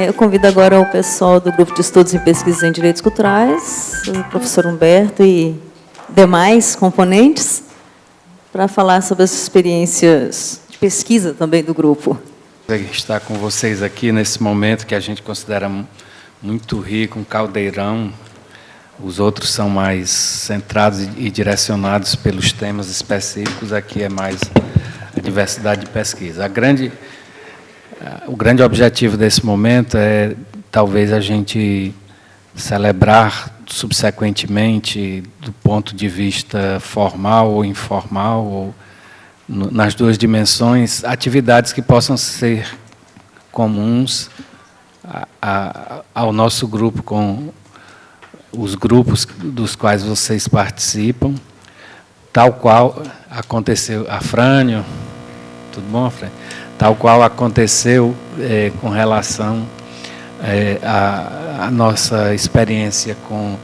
Eu convido agora o pessoal do Grupo de Estudos e Pesquisas em Direitos Culturais, o professor Humberto e demais componentes, para falar sobre as experiências de pesquisa também do grupo. Estar com vocês aqui nesse momento que a gente considera muito rico, um caldeirão. Os outros são mais centrados e direcionados pelos temas específicos, aqui é mais a diversidade de pesquisa. O grande objetivo desse momento é, talvez, a gente celebrar subsequentemente, do ponto de vista formal ou informal, ou nas duas dimensões, atividades que possam ser comuns ao nosso grupo, com os grupos dos quais vocês participam, tal qual aconteceu. Afrânio, tudo bom, Afrânio? Tal qual aconteceu com relação à nossa experiência com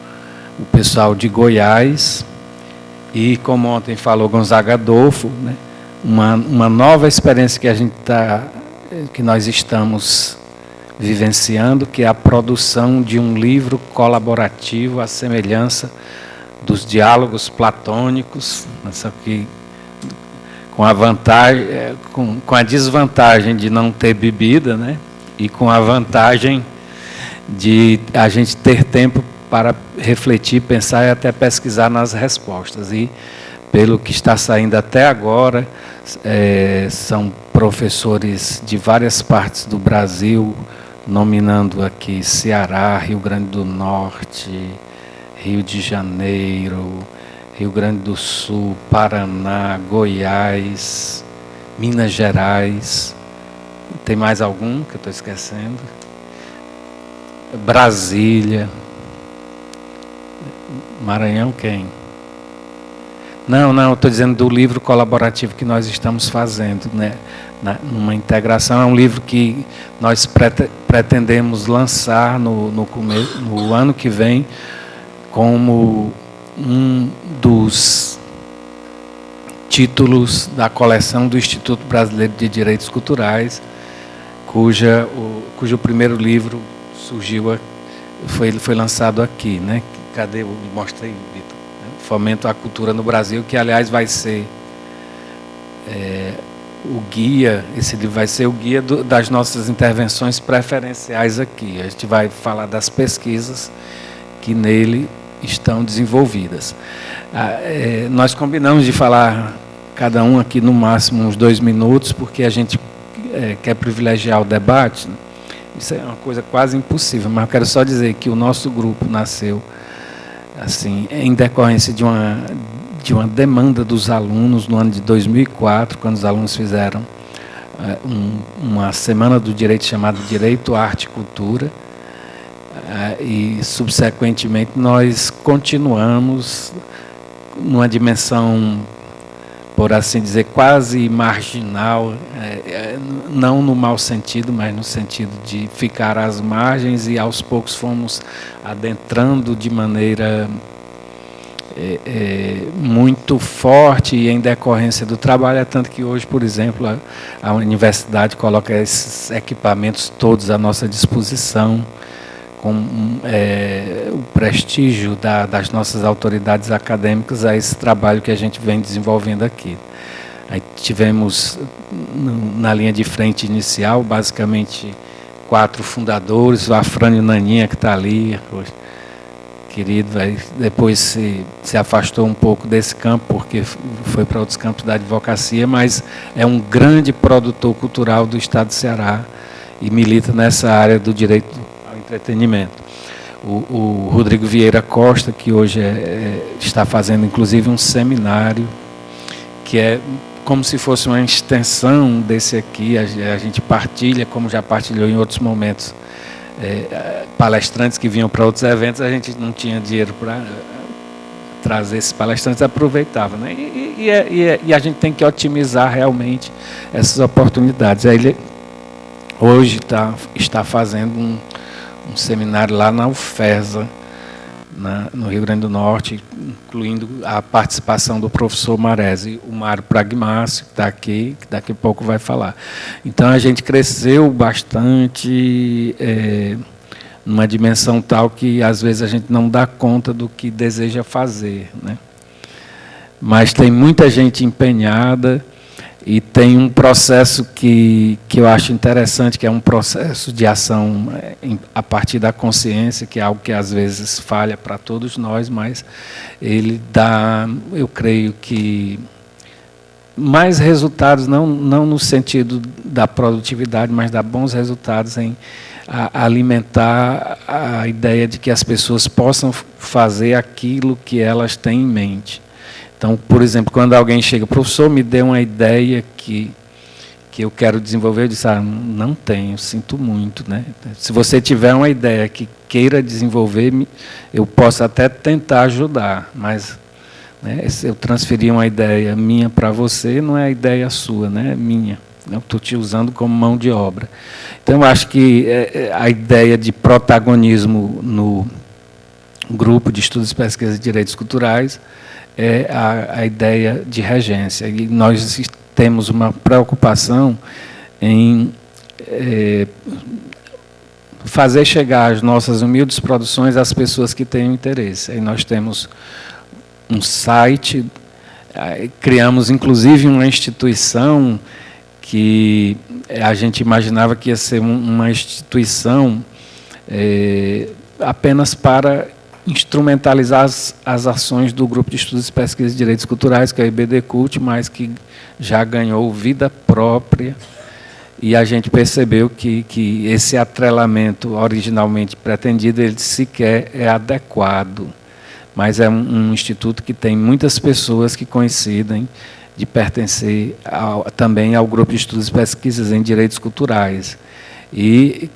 o pessoal de Goiás e, como ontem falou Gonzaga Adolfo, né, uma nova experiência que nós estamos vivenciando, que é a produção de um livro colaborativo à semelhança dos diálogos platônicos, só que com a vantagem, com a desvantagem de não ter bebida, né? E com a vantagem de a gente ter tempo para refletir, pensar e até pesquisar nas respostas. E, pelo que está saindo até agora, são professores de várias partes do Brasil, nominando aqui Ceará, Rio Grande do Norte, Rio de Janeiro, Rio Grande do Sul, Paraná, Goiás, Minas Gerais. Tem mais algum que eu estou esquecendo? Brasília. Maranhão quem? Não, eu estou dizendo do livro colaborativo que nós estamos fazendo, né? Numa integração. É um livro que nós pretendemos lançar no ano que vem, como um dos títulos da coleção do Instituto Brasileiro de Direitos Culturais, cujo primeiro livro foi lançado aqui, né? Cadê? Mostra aí, Vitor. Fomento à Cultura no Brasil, que, aliás, vai ser o guia, esse livro vai ser o guia das nossas intervenções preferenciais aqui. A gente vai falar das pesquisas que nele estão desenvolvidas. Nós combinamos de falar, cada um aqui, no máximo, uns 2 minutos, porque a gente quer privilegiar o debate. Isso é uma coisa quase impossível, mas eu quero só dizer que o nosso grupo nasceu assim, em decorrência de uma demanda dos alunos no ano de 2004, quando os alunos fizeram uma semana do direito chamada Direito, Arte e Cultura, e, subsequentemente, nós continuamos numa dimensão, por assim dizer, quase marginal, não no mau sentido, mas no sentido de ficar às margens, e aos poucos fomos adentrando de maneira muito forte e em decorrência do trabalho, tanto que hoje, por exemplo, a universidade coloca esses equipamentos todos à nossa disposição, com o prestígio das nossas autoridades acadêmicas a esse trabalho que a gente vem desenvolvendo aqui. Aí tivemos, na linha de frente inicial, basicamente 4 fundadores, o Afrânio Naninha, que está ali, querido, depois se afastou um pouco desse campo, porque foi para outros campos da advocacia, mas é um grande produtor cultural do Estado do Ceará e milita nessa área do direito ao entretenimento. O Rodrigo Vieira Costa, que hoje está fazendo, inclusive, um seminário, que é como se fosse uma extensão desse aqui. A gente partilha, como já partilhou em outros momentos, palestrantes que vinham para outros eventos, a gente não tinha dinheiro para trazer esses palestrantes, aproveitava, né? E a gente tem que otimizar realmente essas oportunidades. Aí ele hoje está fazendo um seminário lá na UFESA, no Rio Grande do Norte, incluindo a participação do professor Maresi, o Mário Pragmácio, que está aqui, que daqui a pouco vai falar. Então, a gente cresceu bastante numa dimensão tal que, às vezes, a gente não dá conta do que deseja fazer, né? Mas tem muita gente empenhada e tem um processo que eu acho interessante, que é um processo de ação a partir da consciência, que é algo que às vezes falha para todos nós, mas ele dá, eu creio que, mais resultados, não no sentido da produtividade, mas dá bons resultados em alimentar a ideia de que as pessoas possam fazer aquilo que elas têm em mente. Então, por exemplo, quando alguém chega, professor, me dê uma ideia que eu quero desenvolver, eu disse, não tenho, sinto muito, né? Se você tiver uma ideia que queira desenvolver, eu posso até tentar ajudar, mas, né, se eu transferir uma ideia minha para você, não é a ideia sua, né? É minha. Eu estou te usando como mão de obra. Então, eu acho que a ideia de protagonismo no grupo de estudos, pesquisas e direitos culturais é a ideia de regência. E nós temos uma preocupação em fazer chegar as nossas humildes produções às pessoas que têm interesse. Aí nós temos um site, criamos inclusive uma instituição que a gente imaginava que ia ser uma instituição apenas para instrumentalizar as ações do Grupo de Estudos, Pesquisas e Direitos Culturais, que é o IBDCult, mas que já ganhou vida própria, e a gente percebeu que esse atrelamento originalmente pretendido, ele sequer é adequado, mas é um instituto que tem muitas pessoas que coincidem de pertencer também ao Grupo de Estudos e Pesquisas em Direitos Culturais. E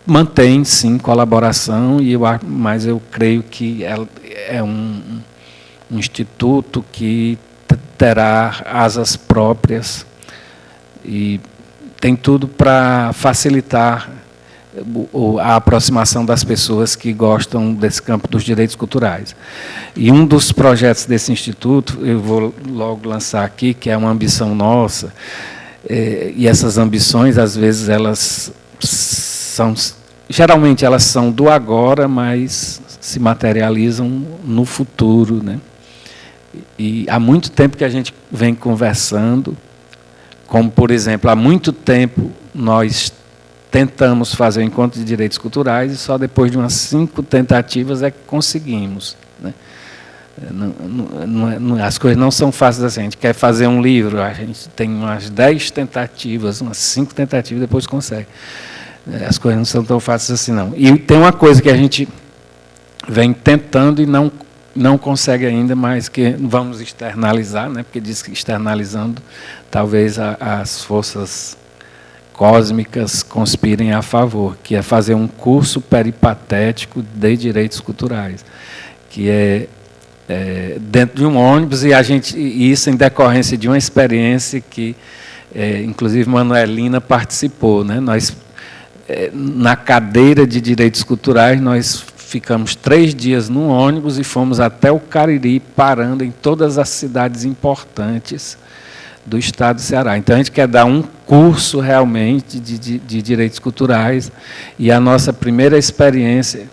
mantém, sim, colaboração, mas eu creio que é um instituto que terá asas próprias e tem tudo para facilitar a aproximação das pessoas que gostam desse campo dos direitos culturais. E um dos projetos desse instituto, eu vou logo lançar aqui, que é uma ambição nossa, e essas ambições, às vezes, elas geralmente elas são do agora, mas se materializam no futuro, né? E há muito tempo que a gente vem conversando, como, por exemplo, há muito tempo nós tentamos fazer o encontro de direitos culturais e só depois de umas 5 tentativas é que conseguimos, né? As coisas não são fáceis assim. A gente quer fazer um livro, a gente tem umas 10 tentativas, umas 5 tentativas, depois consegue. As coisas não são tão fáceis assim, não. E tem uma coisa que a gente vem tentando e não consegue ainda, mas que vamos externalizar, né? Porque diz que externalizando, talvez as forças cósmicas conspirem a favor, que é fazer um curso peripatético de direitos culturais, que é dentro de um ônibus, e isso em decorrência de uma experiência que, inclusive, Manuelina participou, né? Nós, na cadeira de direitos culturais, nós ficamos 3 dias no ônibus e fomos até o Cariri, parando em todas as cidades importantes do estado do Ceará. Então, a gente quer dar um curso realmente de direitos culturais, e a nossa primeira experiência,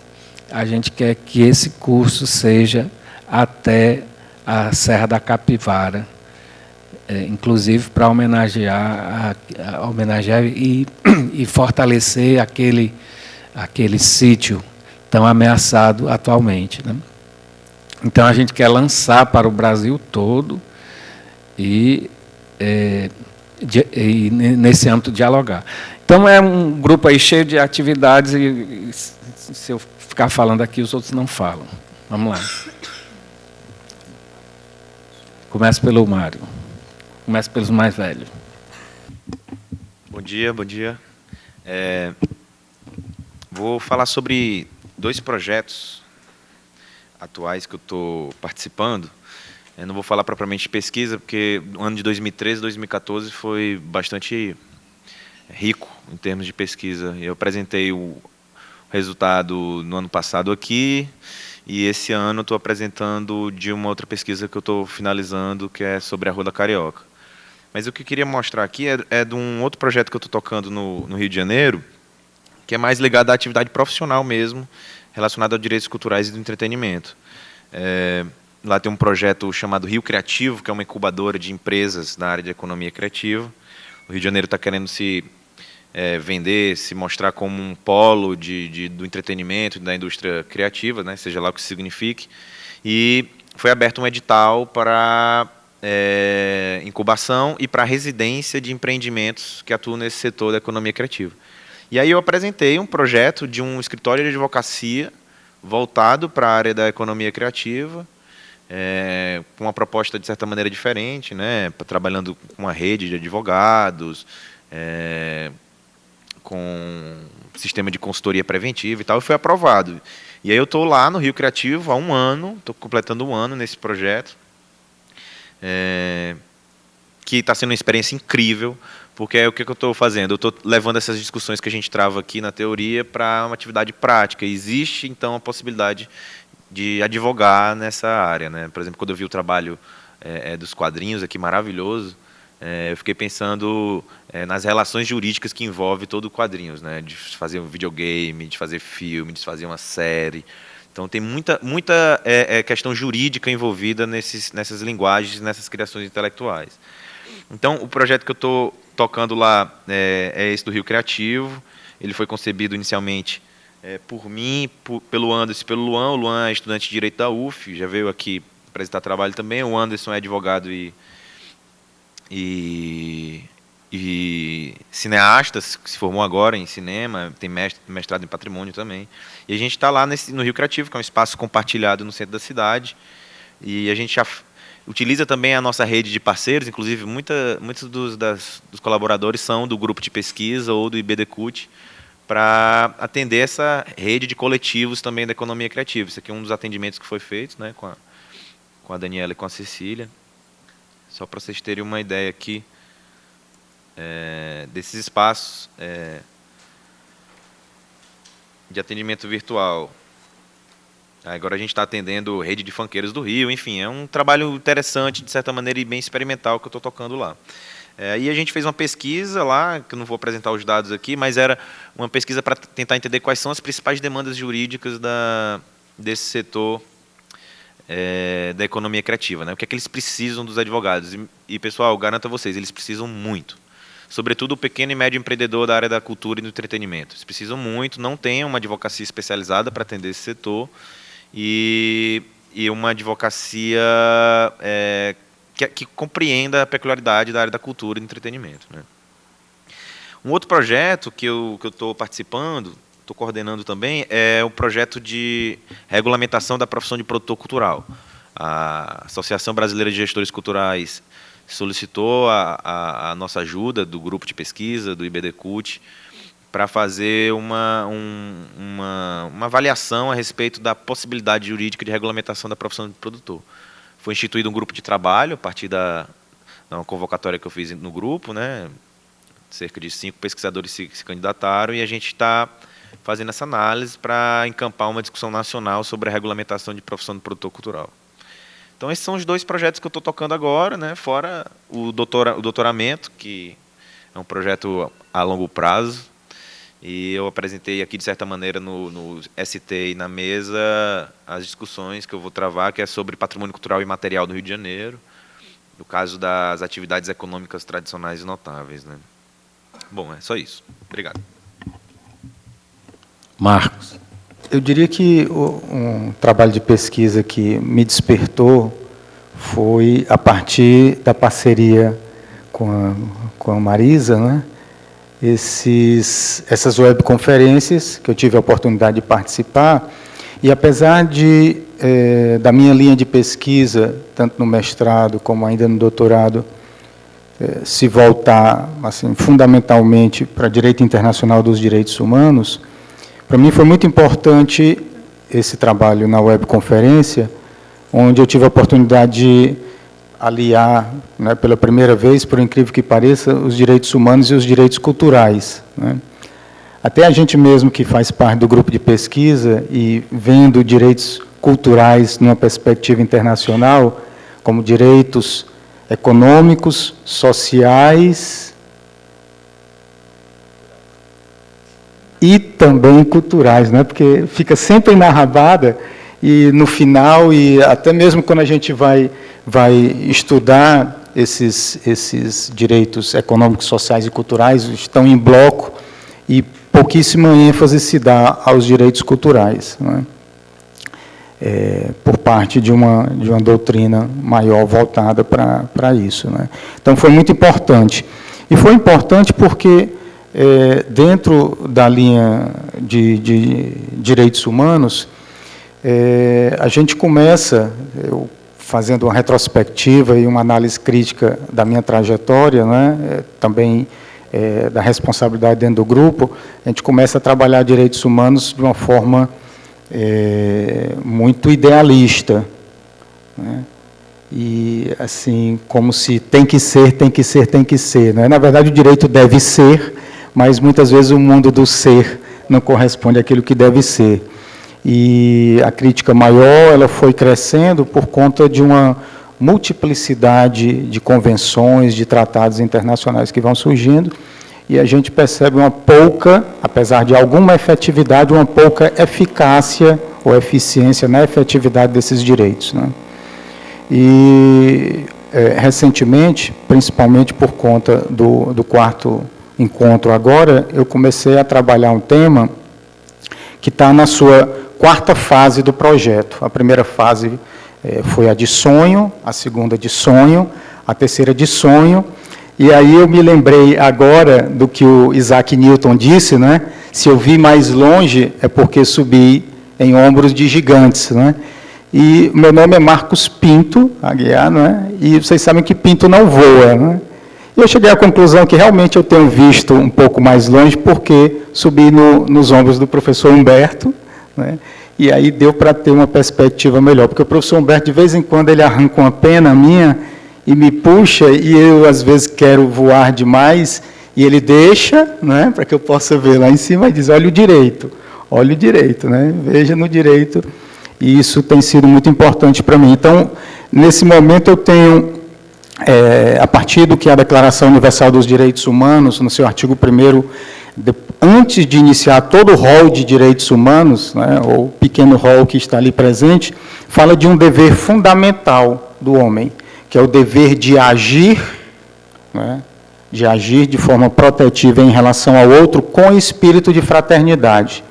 a gente quer que esse curso seja até a Serra da Capivara, inclusive para homenagear e fortalecer aquele sítio tão ameaçado atualmente, né? Então, a gente quer lançar para o Brasil todo e nesse âmbito dialogar. Então, é um grupo aí cheio de atividades e se eu ficar falando aqui, os outros não falam. Vamos lá. Começa pelo Mário. Começa pelos mais velhos. Bom dia, bom dia. Vou falar sobre 2 projetos atuais que eu estou participando. Eu não vou falar propriamente de pesquisa, porque o ano de 2013 e 2014 foi bastante rico em termos de pesquisa. Eu apresentei o resultado no ano passado aqui, e esse ano estou apresentando de uma outra pesquisa que eu estou finalizando, que é sobre a Rua da Carioca. Mas o que eu queria mostrar aqui é de um outro projeto que eu estou tocando no Rio de Janeiro, que é mais ligado à atividade profissional mesmo, relacionado a direitos culturais e do entretenimento. Lá tem um projeto chamado Rio Criativo, que é uma incubadora de empresas na área de economia criativa. O Rio de Janeiro está querendo se vender, se mostrar como um polo do entretenimento, da indústria criativa, né, seja lá o que signifique. E foi aberto um edital para incubação e para residência de empreendimentos que atuam nesse setor da economia criativa. E aí eu apresentei um projeto de um escritório de advocacia voltado para a área da economia criativa, com uma proposta de certa maneira diferente, né, trabalhando com uma rede de advogados, com um sistema de consultoria preventiva e tal, e foi aprovado. E aí eu estou lá no Rio Criativo há um ano, estou completando um ano nesse projeto, que está sendo uma experiência incrível, porque é o que eu estou fazendo? Eu estou levando essas discussões que a gente trava aqui na teoria para uma atividade prática. Existe, então, a possibilidade de advogar nessa área, né? Por exemplo, quando eu vi o trabalho dos quadrinhos aqui, maravilhoso, eu fiquei pensando nas relações jurídicas que envolve todo o quadrinhos, né? De fazer um videogame, de fazer filme, de fazer uma série. Então, tem muita questão jurídica envolvida nessas linguagens, nessas criações intelectuais. Então, o projeto que eu estou tocando lá é esse do Rio Criativo. Ele foi concebido inicialmente por mim, pelo Anderson e pelo Luan. O Luan é estudante de Direito da UF, já veio aqui apresentar trabalho também. O Anderson é advogado e cineasta, se formou agora em cinema, tem mestrado em patrimônio também. E a gente está lá no Rio Criativo, que é um espaço compartilhado no centro da cidade. E a gente já utiliza também a nossa rede de parceiros, inclusive muitos dos colaboradores são do grupo de pesquisa ou do IBDCUT, para atender essa rede de coletivos também da economia criativa. Isso aqui é um dos atendimentos que foi feito, né, com a Daniela e com a Cecília. Só para vocês terem uma ideia aqui desses espaços de atendimento virtual. Agora a gente está atendendo rede de funkeiros do Rio, enfim, é um trabalho interessante, de certa maneira, e bem experimental que eu estou tocando lá. E a gente fez uma pesquisa lá, que eu não vou apresentar os dados aqui, mas era uma pesquisa para tentar entender quais são as principais demandas jurídicas desse setor da economia criativa, né? O que é que eles precisam dos advogados. E, pessoal, garanto a vocês, eles precisam muito. Sobretudo o pequeno e médio empreendedor da área da cultura e do entretenimento. Eles precisam muito, não tem uma advocacia especializada para atender esse setor, e uma advocacia que compreenda a peculiaridade da área da cultura e do entretenimento, né? Um outro projeto que eu estou participando, estou coordenando também, é o projeto de regulamentação da profissão de produtor cultural. A Associação Brasileira de Gestores Culturais solicitou a nossa ajuda, do grupo de pesquisa, do IBDCUT, para fazer uma avaliação a respeito da possibilidade jurídica de regulamentação da profissão de produtor. Foi instituído um grupo de trabalho a partir da uma convocatória que eu fiz no grupo, né? Cerca de 5 pesquisadores se candidataram, e a gente está fazendo essa análise para encampar uma discussão nacional sobre a regulamentação de profissão de produtor cultural. Então, esses são os 2 projetos que eu estou tocando agora, né? Fora o doutoramento, que é um projeto a longo prazo. E eu apresentei aqui, de certa maneira, no ST e na mesa, as discussões que eu vou travar, que é sobre patrimônio cultural e material do Rio de Janeiro, no caso das atividades econômicas tradicionais e notáveis, né? Bom, é só isso. Obrigado. Marcos. Eu diria que um trabalho de pesquisa que me despertou foi a partir da parceria com a Marisa, né? Essas webconferências que eu tive a oportunidade de participar, e apesar da minha linha de pesquisa, tanto no mestrado como ainda no doutorado, se voltar assim, fundamentalmente para direito internacional dos direitos humanos, para mim foi muito importante esse trabalho na webconferência, onde eu tive a oportunidade de aliar, né, pela primeira vez, por incrível que pareça, os direitos humanos e os direitos culturais, né. Até a gente mesmo que faz parte do grupo de pesquisa e vendo direitos culturais numa perspectiva internacional, como direitos econômicos, sociais e também culturais, né? Porque fica sempre na rabada e no final, e até mesmo quando a gente vai estudar esses direitos econômicos, sociais e culturais, estão em bloco e pouquíssima ênfase se dá aos direitos culturais, né? Por parte de uma doutrina maior voltada para isso, né? Então, foi muito importante. E foi importante porque, dentro da linha de direitos humanos, a gente começa, eu fazendo uma retrospectiva e uma análise crítica da minha trajetória, né, também da responsabilidade dentro do grupo, a gente começa a trabalhar direitos humanos de uma forma muito idealista, né? E assim, como se tem que ser, tem que ser, tem que ser, né? Na verdade, o direito deve ser, mas muitas vezes o mundo do ser não corresponde àquilo que deve ser. E a crítica maior, ela foi crescendo por conta de uma multiplicidade de convenções, de tratados internacionais que vão surgindo, e a gente percebe uma pouca, apesar de alguma efetividade, uma pouca eficácia ou eficiência na efetividade desses direitos, né? E, recentemente, principalmente por conta do quarto encontro agora, eu comecei a trabalhar um tema que está na sua quarta fase do projeto. A primeira fase foi a de sonho, a segunda de sonho, a terceira de sonho. E aí eu me lembrei agora do que o Isaac Newton disse, né? Se eu vi mais longe é porque subi em ombros de gigantes, né? E meu nome é Marcos Pinto Aguiar, né? E vocês sabem que Pinto não voa, né? E eu cheguei à conclusão que realmente eu tenho visto um pouco mais longe porque subi nos ombros do professor Humberto, né? E aí deu para ter uma perspectiva melhor, porque o professor Humberto, de vez em quando, ele arranca uma pena minha e me puxa, e eu, às vezes, quero voar demais, e ele deixa, né, para que eu possa ver lá em cima, e diz, olha o direito, né, veja no direito, e isso tem sido muito importante para mim. Então, nesse momento, eu tenho, a partir do que é a Declaração Universal dos Direitos Humanos, no seu artigo 1º, antes de iniciar todo o rol de direitos humanos, né, ou pequeno rol que está ali presente, fala de um dever fundamental do homem, que é o dever de agir, né, de agir de forma protetiva em relação ao outro com espírito de fraternidade.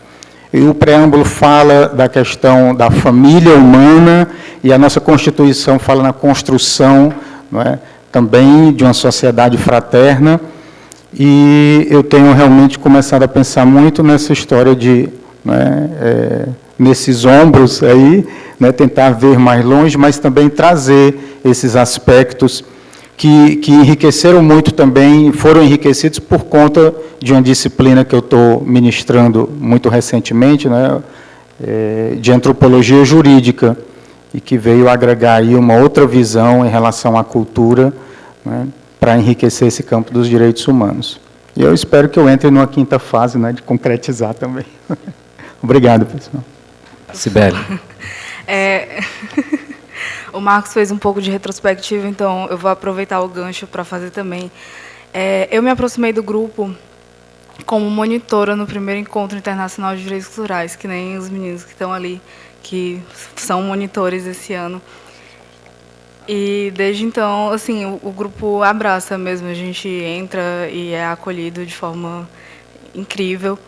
E o preâmbulo fala da questão da família humana, e a nossa Constituição fala na construção, não é, também de uma sociedade fraterna, e eu tenho realmente começado a pensar muito nessa história de, né, nesses ombros aí, né, tentar ver mais longe, mas também trazer esses aspectos que enriqueceram muito também, foram enriquecidos por conta de uma disciplina que eu estou ministrando muito recentemente, né, de antropologia jurídica, e que veio agregar aí uma outra visão em relação à cultura, né, para enriquecer esse campo dos direitos humanos. E eu espero que eu entre numa quinta fase, né, de concretizar também. Obrigado, pessoal. Cibele. O Marcos fez um pouco de retrospectiva, então eu vou aproveitar o gancho para fazer também. Eu me aproximei do grupo como monitora no primeiro encontro internacional de direitos culturais, que nem os meninos que estão ali, que são monitores esse ano. E desde então, assim, o grupo abraça mesmo, a gente entra e é acolhido de forma incrível.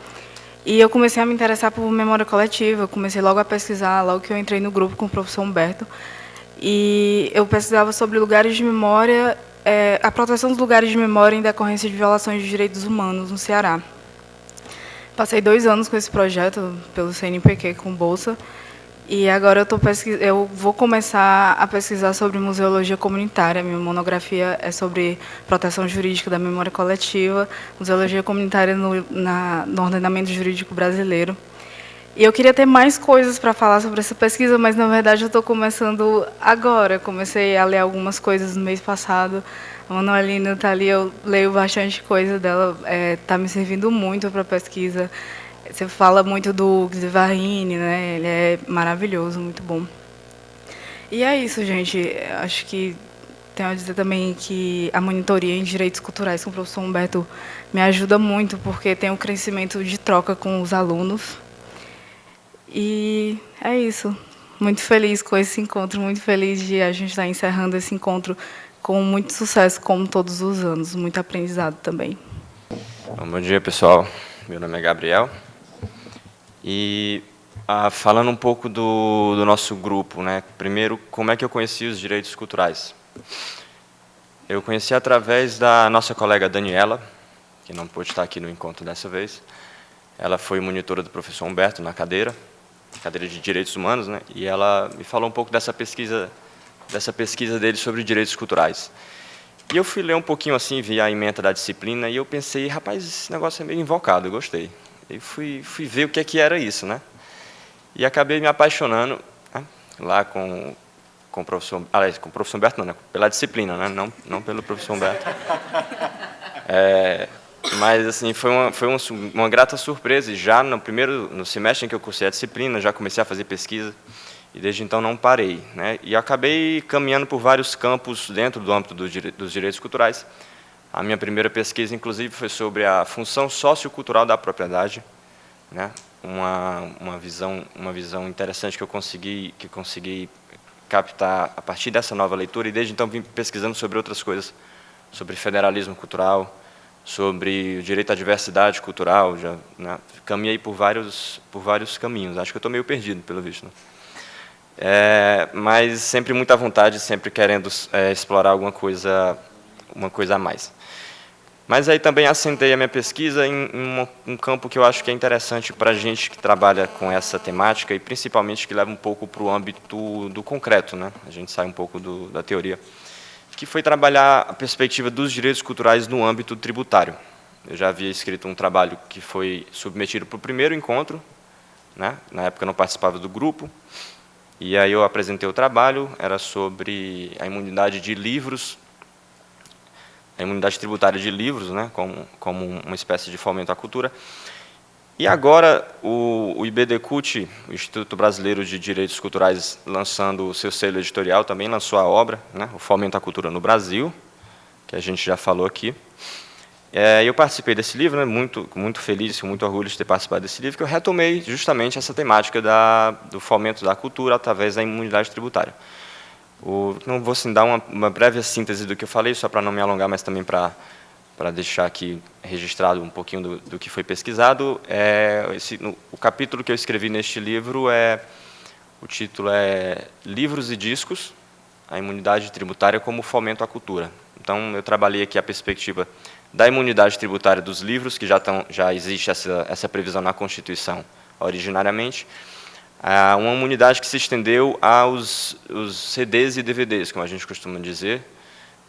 E eu comecei a me interessar por memória coletiva, eu comecei logo a pesquisar, logo que eu entrei no grupo com o professor Humberto, e eu pesquisava sobre lugares de memória, a proteção dos lugares de memória em decorrência de violações de direitos humanos no Ceará. Passei 2 anos com esse projeto, pelo CNPq, com bolsa, E agora eu vou começar a pesquisar sobre museologia comunitária. Minha monografia é sobre proteção jurídica da memória coletiva, museologia comunitária no ordenamento jurídico brasileiro. E eu queria ter mais coisas para falar sobre essa pesquisa, mas, na verdade, eu estou começando agora. Eu comecei a ler algumas coisas no mês passado. A Manuelina está ali, eu leio bastante coisa dela, está me servindo muito para a pesquisa. Você fala muito do Xivarine, né? Ele é maravilhoso, muito bom. E é isso, gente. Acho que tenho a dizer também que a monitoria em direitos culturais com o professor Humberto me ajuda muito, porque tem um crescimento de troca com os alunos. E é isso. Muito feliz com esse encontro, muito feliz de a gente estar encerrando esse encontro com muito sucesso, como todos os anos. Muito aprendizado também. Bom dia, pessoal. Meu nome é Gabriel. E falando um pouco do nosso grupo, né? Primeiro, como é que eu conheci os direitos culturais? Eu conheci através da nossa colega Daniela, que não pôde estar aqui no encontro dessa vez. Ela foi monitora do professor Humberto na cadeira de Direitos Humanos, né? E ela me falou um pouco dessa pesquisa dele sobre direitos culturais. E eu fui ler um pouquinho assim, vi a ementa da disciplina, e eu pensei, rapaz, esse negócio é meio invocado, eu gostei. E fui ver o que era isso, né? E acabei me apaixonando, né? Lá com o professor, aliás, com o professor Humberto, não, né? Pela disciplina, né? Não pelo professor Humberto. Mas assim, foi uma grata surpresa, e já no semestre em que eu cursei a disciplina, já comecei a fazer pesquisa, e desde então não parei, né? E acabei caminhando por vários campos dentro do âmbito dos direitos culturais. A minha primeira pesquisa, inclusive, foi sobre a função sociocultural da propriedade, né? Uma visão interessante que eu consegui captar a partir dessa nova leitura, e desde então vim pesquisando sobre outras coisas, sobre federalismo cultural, sobre o direito à diversidade cultural, né? Caminhei por vários caminhos. Acho que eu estou meio perdido, pelo visto, né? Mas sempre muita vontade, sempre querendo explorar uma coisa a mais. Mas aí também assentei a minha pesquisa em um campo que eu acho que é interessante para a gente que trabalha com essa temática, e principalmente que leva um pouco para o âmbito do concreto, né? A gente sai um pouco da teoria, que foi trabalhar a perspectiva dos direitos culturais no âmbito tributário. Eu já havia escrito um trabalho que foi submetido para o primeiro encontro, né? Na época eu não participava do grupo, e aí eu apresentei o trabalho, era sobre a imunidade de livros, a imunidade tributária de livros, né, como uma espécie de fomento à cultura. E agora o IBDCUT, o Instituto Brasileiro de Direitos Culturais, lançando o seu selo editorial, também lançou a obra, né, o Fomento à Cultura no Brasil, que a gente já falou aqui. Eu participei desse livro, né, muito feliz, com muito orgulho de ter participado desse livro, que eu retomei justamente essa temática do fomento da cultura através da imunidade tributária. Não vou assim, dar uma breve síntese do que eu falei, só para não me alongar, mas também para deixar aqui registrado um pouquinho do que foi pesquisado. O capítulo que eu escrevi neste livro, o título é Livros e Discos, a imunidade tributária como fomento à cultura. Então, eu trabalhei aqui a perspectiva da imunidade tributária dos livros, que já existe essa previsão na Constituição originariamente, uma imunidade que se estendeu aos CDs e DVDs, como a gente costuma dizer,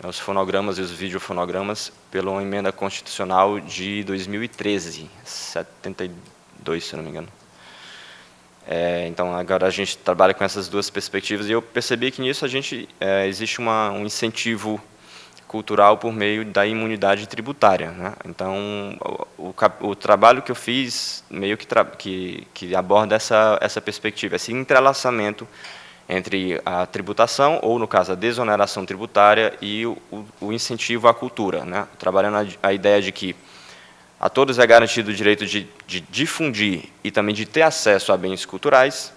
os fonogramas e os videofonogramas, pela uma emenda constitucional de 2013, 72, se não me engano. Então, agora a gente trabalha com essas duas perspectivas, e eu percebi que nisso existe um incentivo cultural por meio da imunidade tributária, né? Então, o trabalho que eu fiz meio que aborda essa perspectiva, esse entrelaçamento entre a tributação, ou no caso a desoneração tributária, e o incentivo à cultura, né? Trabalhando a ideia de que a todos é garantido o direito de difundir e também de ter acesso a bens culturais.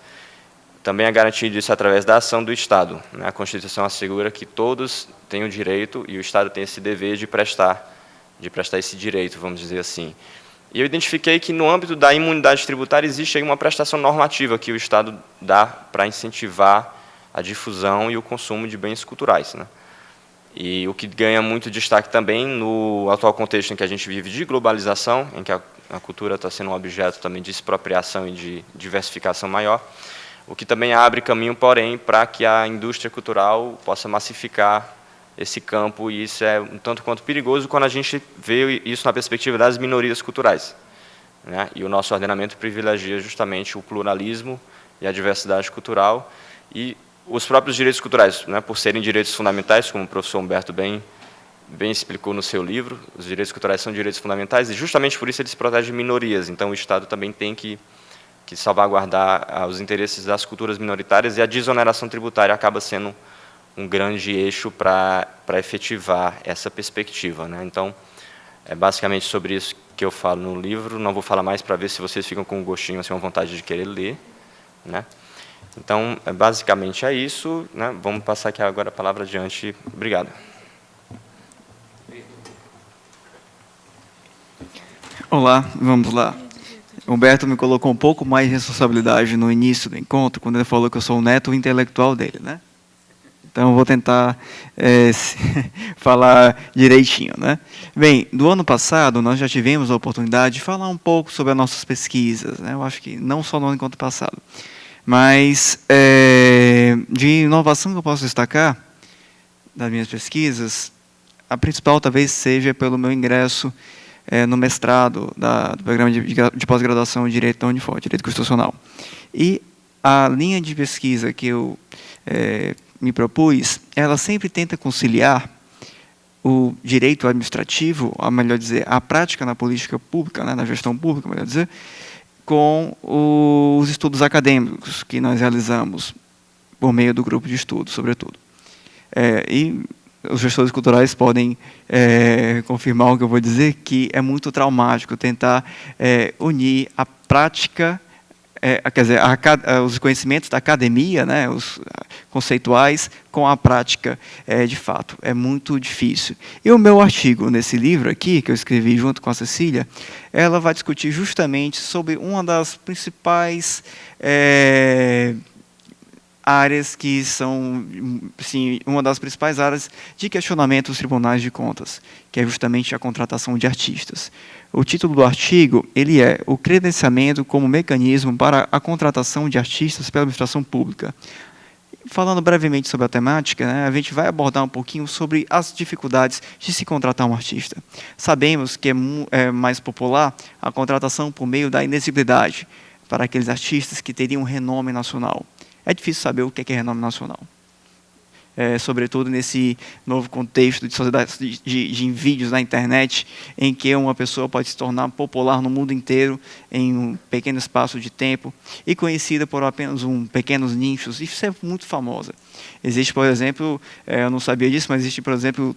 Também é garantido isso através da ação do Estado, né? A Constituição assegura que todos têm o direito, e o Estado tem esse dever de prestar esse direito, vamos dizer assim. E eu identifiquei que, no âmbito da imunidade tributária, existe aí uma prestação normativa que o Estado dá para incentivar a difusão e o consumo de bens culturais, né? E o que ganha muito destaque também no atual contexto em que a gente vive de globalização, em que a cultura está sendo um objeto também de expropriação e de diversificação maior, o que também abre caminho, porém, para que a indústria cultural possa massificar esse campo, e isso é um tanto quanto perigoso quando a gente vê isso na perspectiva das minorias culturais, né? E o nosso ordenamento privilegia justamente o pluralismo e a diversidade cultural, e os próprios direitos culturais, né, por serem direitos fundamentais, como o professor Humberto bem explicou no seu livro, os direitos culturais são direitos fundamentais, e justamente por isso eles protegem minorias. Então o Estado também tem que salvaguardar os interesses das culturas minoritárias, e a desoneração tributária acaba sendo um grande eixo para efetivar essa perspectiva, né? Então, é basicamente sobre isso que eu falo no livro. Não vou falar mais para ver se vocês ficam com um gostinho, assim, uma vontade de querer ler, né? Então, basicamente é isso, né? Vamos passar aqui agora a palavra adiante. Obrigado. Olá, vamos lá. Humberto me colocou um pouco mais de responsabilidade no início do encontro, quando ele falou que eu sou o neto intelectual dele, né? Então, eu vou tentar falar direitinho, né? Bem, do ano passado, nós já tivemos a oportunidade de falar um pouco sobre as nossas pesquisas, né? Eu acho que não só no encontro passado, mas de inovação que eu posso destacar das minhas pesquisas, a principal talvez seja pelo meu ingresso no mestrado do programa de pós-graduação em Direito da Unifor, Direito Constitucional. E a linha de pesquisa que eu me propus, ela sempre tenta conciliar o direito administrativo, a melhor dizer, a prática na política pública, né, na gestão pública, melhor dizer, com os estudos acadêmicos que nós realizamos por meio do grupo de estudo, sobretudo. E os gestores culturais podem confirmar o que eu vou dizer, que é muito traumático tentar unir a prática, quer dizer, os conhecimentos da academia, né, os conceituais, com a prática de fato. É muito difícil. E o meu artigo nesse livro aqui, que eu escrevi junto com a Cecília, ela vai discutir justamente sobre uma das principais áreas que são, sim, uma das principais áreas de questionamento dos tribunais de contas, que é justamente a contratação de artistas. O título do artigo, ele é o credenciamento como mecanismo para a contratação de artistas pela administração pública. Falando brevemente sobre a temática, né, a gente vai abordar um pouquinho sobre as dificuldades de se contratar um artista. Sabemos que é mais popular a contratação por meio da inexigibilidade para aqueles artistas que teriam renome nacional. É difícil saber o que é renome nacional. Sobretudo nesse novo contexto de sociedade de vídeos na internet, em que uma pessoa pode se tornar popular no mundo inteiro em um pequeno espaço de tempo e conhecida por apenas pequenos nichos. Isso é muito famosa. Existe, por exemplo, eu não sabia disso, mas existe, por exemplo,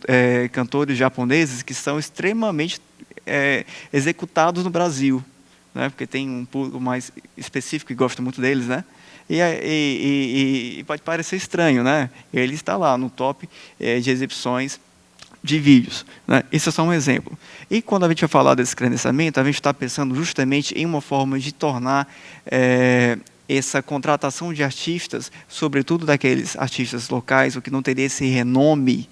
cantores japoneses que são extremamente executados no Brasil, né, porque tem um público mais específico que gosta muito deles, né? E pode parecer estranho, né? Ele está lá no top de exibições de vídeos, né? Isso é só um exemplo. E quando a gente vai falar desse credenciamento, a gente está pensando justamente em uma forma de tornar essa contratação de artistas, sobretudo daqueles artistas locais, o que não teria esse renome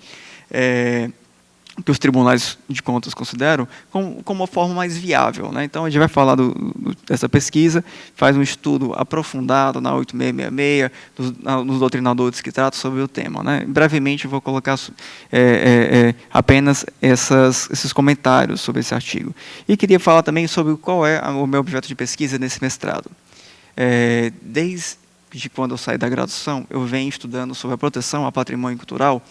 que os tribunais de contas consideram, como uma forma mais viável, né? Então, a gente vai falar dessa pesquisa, faz um estudo aprofundado na 8666, nos doutrinadores que tratam sobre o tema, né? Brevemente, eu vou colocar apenas esses comentários sobre esse artigo. E queria falar também sobre qual é o meu objeto de pesquisa nesse mestrado. Desde quando eu saí da graduação, eu venho estudando sobre a proteção ao patrimônio cultural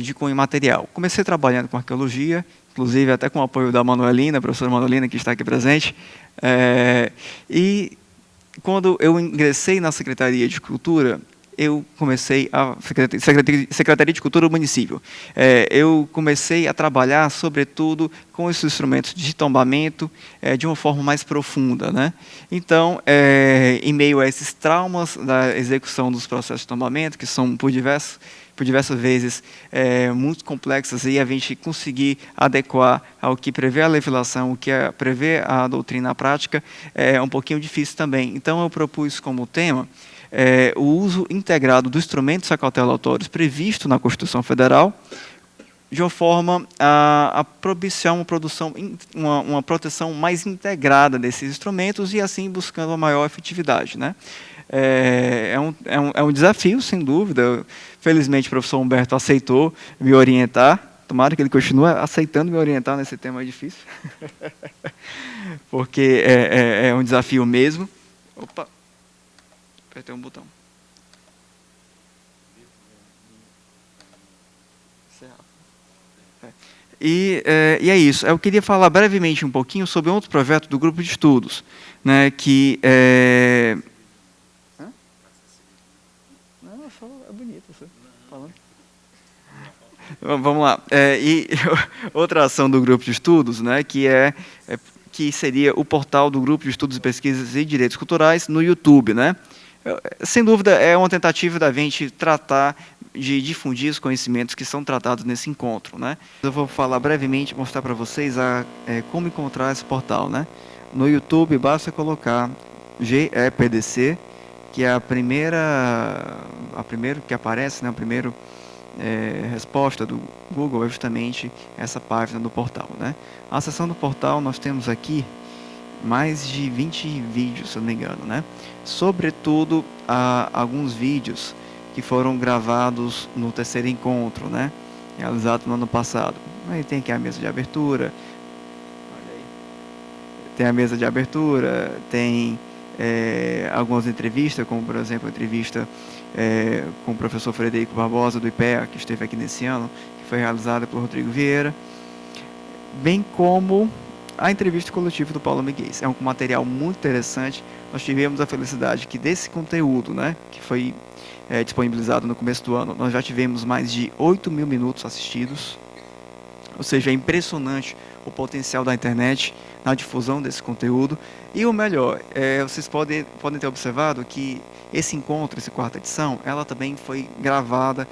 de cunho imaterial. Comecei trabalhando com arqueologia, inclusive até com o apoio da Manuelina, a professora Manuelina, que está aqui presente. E quando eu ingressei na Secretaria de Cultura, eu comecei a Secretaria de Cultura do município. Eu comecei a trabalhar, sobretudo, com esses instrumentos de tombamento de uma forma mais profunda, né? Então, em meio a esses traumas da execução dos processos de tombamento, que são por diversas vezes muito complexas, e a gente conseguir adequar ao que prevê a legislação, o que prevê a doutrina prática, é um pouquinho difícil também. Então, eu propus como tema o uso integrado dos instrumentos acautelatórios previsto na Constituição Federal, de uma forma a propiciar uma produção, uma proteção mais integrada desses instrumentos e assim buscando uma maior efetividade, né? É um desafio, sem dúvida. Felizmente, o professor Humberto aceitou me orientar. Tomara que ele continue aceitando me orientar nesse tema difícil, porque é um desafio mesmo. Opa, apertei um botão. E é isso. Eu queria falar brevemente um pouquinho sobre outro projeto do grupo de estudos, né, que Não, é bonito você falando. Vamos lá. E outra ação do grupo de estudos, né, que seria o portal do grupo de estudos e pesquisas e direitos culturais no YouTube, né? Sem dúvida, é uma tentativa da gente tratar de difundir os conhecimentos que são tratados nesse encontro, né? Eu vou falar brevemente, mostrar para vocês como encontrar esse portal, né? No YouTube, basta colocar GEPDC, que é a primeira que aparece, né? A primeira resposta do Google é justamente essa página do portal, né? A seção do portal, nós temos aqui mais de 20 vídeos, se eu não me engano, né? Sobretudo, alguns vídeos que foram gravados no terceiro encontro, né? Realizado no ano passado. Aí tem aqui a mesa de abertura. Olha aí. Tem a mesa de abertura, tem algumas entrevistas, como, por exemplo, a entrevista com o professor Frederico Barbosa, do IPEA, que esteve aqui nesse ano, que foi realizada por Rodrigo Vieira, bem como a entrevista coletiva do Paulo Miguel. É um material muito interessante. Nós tivemos a felicidade que desse conteúdo, né, que foi disponibilizado no começo do ano, nós já tivemos mais de 8 mil minutos assistidos. Ou seja, é impressionante o potencial da internet na difusão desse conteúdo. E o melhor, vocês podem ter observado que esse encontro, essa quarta edição, ela também foi gravada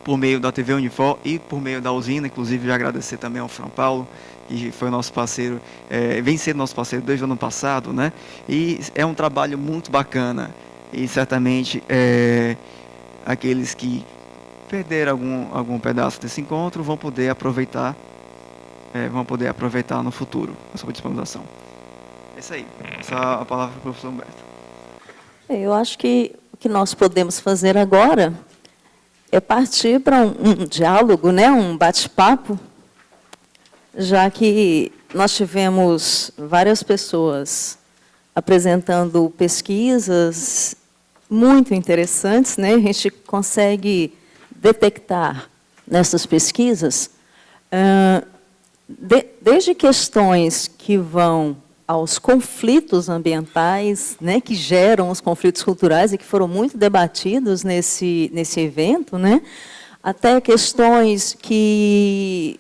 por meio da TV Unifor e por meio da usina. Inclusive, já agradecer também ao Fran Paulo, que foi nosso parceiro, vem sendo nosso parceiro desde o ano passado, né? E é um trabalho muito bacana. E certamente aqueles que perderam algum pedaço desse encontro vão poder aproveitar no futuro a sua disponibilização. É isso aí. Essa é a palavra para o professor Humberto. Eu acho que o que nós podemos fazer agora é partir para um diálogo, né, um bate-papo, já que nós tivemos várias pessoas apresentando pesquisas muito interessantes, né? A gente consegue detectar nessas pesquisas desde questões que vão aos conflitos ambientais, né, que geram os conflitos culturais e que foram muito debatidos nesse evento, né, até questões que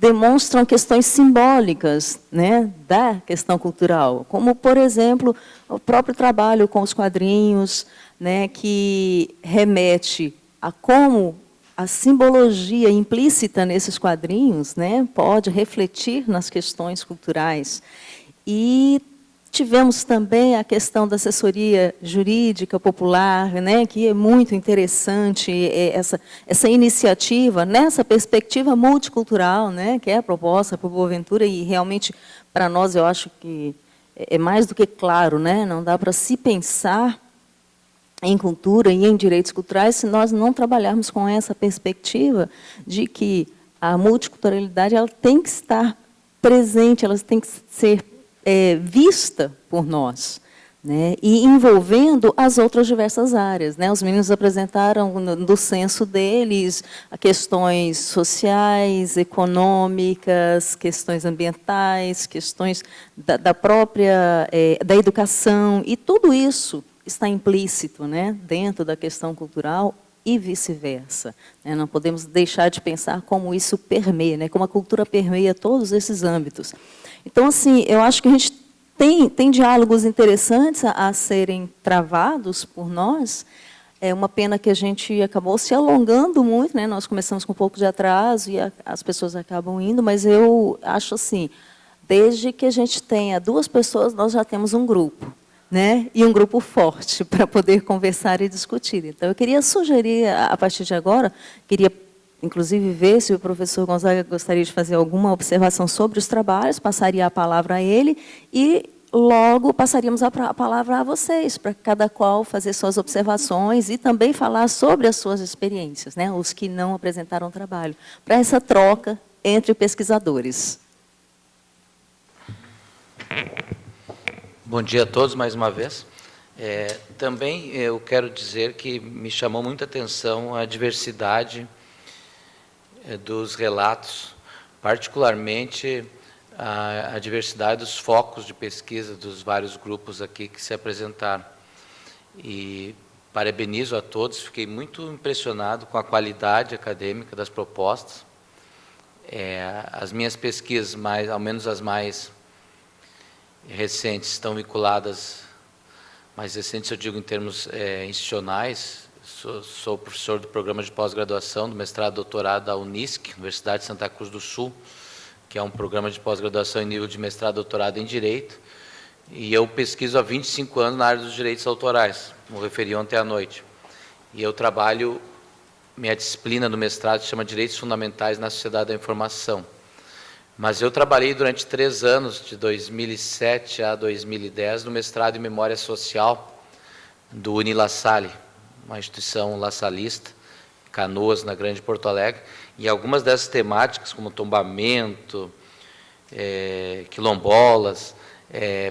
demonstram questões simbólicas, né, da questão cultural, como, por exemplo, o próprio trabalho com os quadrinhos, né, que remete a como a simbologia implícita nesses quadrinhos, né, pode refletir nas questões culturais. E tivemos também a questão da assessoria jurídica popular, né, que é muito interessante, essa iniciativa, nessa perspectiva multicultural, né, que é a proposta por Boaventura, e realmente, para nós, eu acho que é mais do que claro, né, não dá para se pensar em cultura e em direitos culturais se nós não trabalharmos com essa perspectiva de que a multiculturalidade ela tem que estar presente, ela tem que ser vista por nós, né, e envolvendo as outras diversas áreas, né. Os meninos apresentaram do censo deles questões sociais, econômicas, questões ambientais, questões da própria da educação, e tudo isso está implícito, né, dentro da questão cultural e vice-versa, né. Não podemos deixar de pensar como isso permeia, né, como a cultura permeia todos esses âmbitos. Então, assim, eu acho que a gente tem diálogos interessantes a serem travados por nós. É uma pena que a gente acabou se alongando muito, né? Nós começamos com um pouco de atraso e as pessoas acabam indo, mas eu acho assim, desde que a gente tenha 2 pessoas, nós já temos um grupo, né? E um grupo forte para poder conversar e discutir. Então, eu queria sugerir, a partir de agora, queria inclusive, ver se o professor Gonzaga gostaria de fazer alguma observação sobre os trabalhos, passaria a palavra a ele e logo passaríamos a palavra a vocês, para cada qual fazer suas observações e também falar sobre as suas experiências, né, os que não apresentaram trabalho, para essa troca entre pesquisadores. Bom dia a todos, mais uma vez. Também eu quero dizer que me chamou muita atenção a diversidade dos relatos, particularmente a diversidade dos focos de pesquisa dos vários grupos aqui que se apresentaram. E parabenizo a todos, fiquei muito impressionado com a qualidade acadêmica das propostas. As minhas pesquisas, ao menos as mais recentes, estão vinculadas, mais recentes eu digo em termos institucionais. Sou professor do programa de pós-graduação, do mestrado e doutorado da Unisc, Universidade de Santa Cruz do Sul, que é um programa de pós-graduação em nível de mestrado e doutorado em Direito, e eu pesquiso há 25 anos na área dos direitos autorais, como referi ontem à noite. E eu trabalho, minha disciplina no mestrado se chama Direitos Fundamentais na Sociedade da Informação. Mas eu trabalhei durante 3 anos, de 2007 a 2010, no mestrado em Memória Social do Unilassalle, uma instituição lassalista, Canoas, na Grande Porto Alegre, e algumas dessas temáticas, como tombamento, quilombolas,